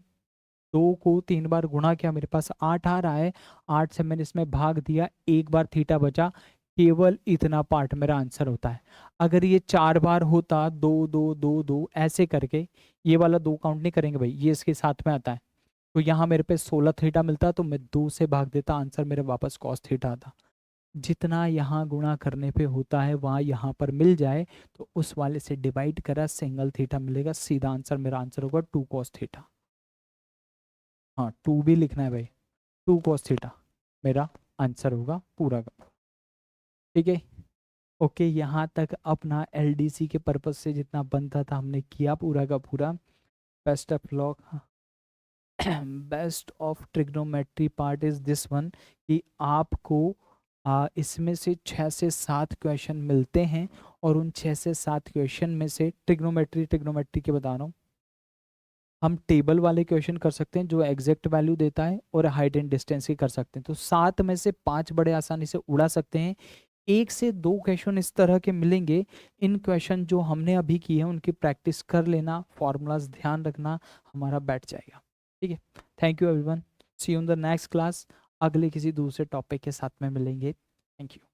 2 को 3 बार गुणा किया, मेरे पास 8 आ रहा है। 8 से मैंने इसमें भाग दिया, एक बार थीटा बचा, केवल इतना पार्ट मेरा आंसर होता है। अगर ये 4 बार होता, 2 2 2 2 ऐसे करके, ये वाला 2 काउंट नहीं करेंगे भाई, ये इसके साथ में आता है, तो यहाँ मेरे पे 16 थीटा मिलता, तो मैं 2 से भाग देता, आंसर मेरे वापस कॉस थीटा आता। जितना यहाँ गुणा करने पे होता है वहाँ यहाँ पर मिल जाए तो उस वाले से डिवाइड करा, सिंगल थीटा मिलेगा, सीधा आंसर मेरा आंसर होगा 2 कॉस थीटा। हाँ 2 भी लिखना है भाई, 2 कॉस थीटा मेरा आंसर होगा पूरा का। ठीक है, ओके, यहाँ तक अपना एलडीसी के पर्पज से जितना बनता था हमने किया पूरा का पूरा। Best of lock, best of trigonometry part is this one, कि आपको इसमें से 6 से 7 क्वेश्चन मिलते हैं, और उन 6 से 7 क्वेश्चन में से ट्रिग्नोमेट्री के बता रहा हूँ, हम टेबल वाले क्वेश्चन कर सकते हैं जो एग्जैक्ट वैल्यू देता है, और हाइट एंड डिस्टेंस की कर सकते हैं, तो 7 में से 5 बड़े आसानी से उड़ा सकते हैं। 1 से 2 क्वेश्चन इस तरह के मिलेंगे, इन क्वेश्चन जो हमने अभी किए हैं उनकी प्रैक्टिस कर लेना, फॉर्मूलाज ध्यान रखना, हमारा बैठ जाएगा। ठीक है, thank you everyone, see you in the next class, अगले किसी दूसरे टॉपिक के साथ में मिलेंगे। Thank you.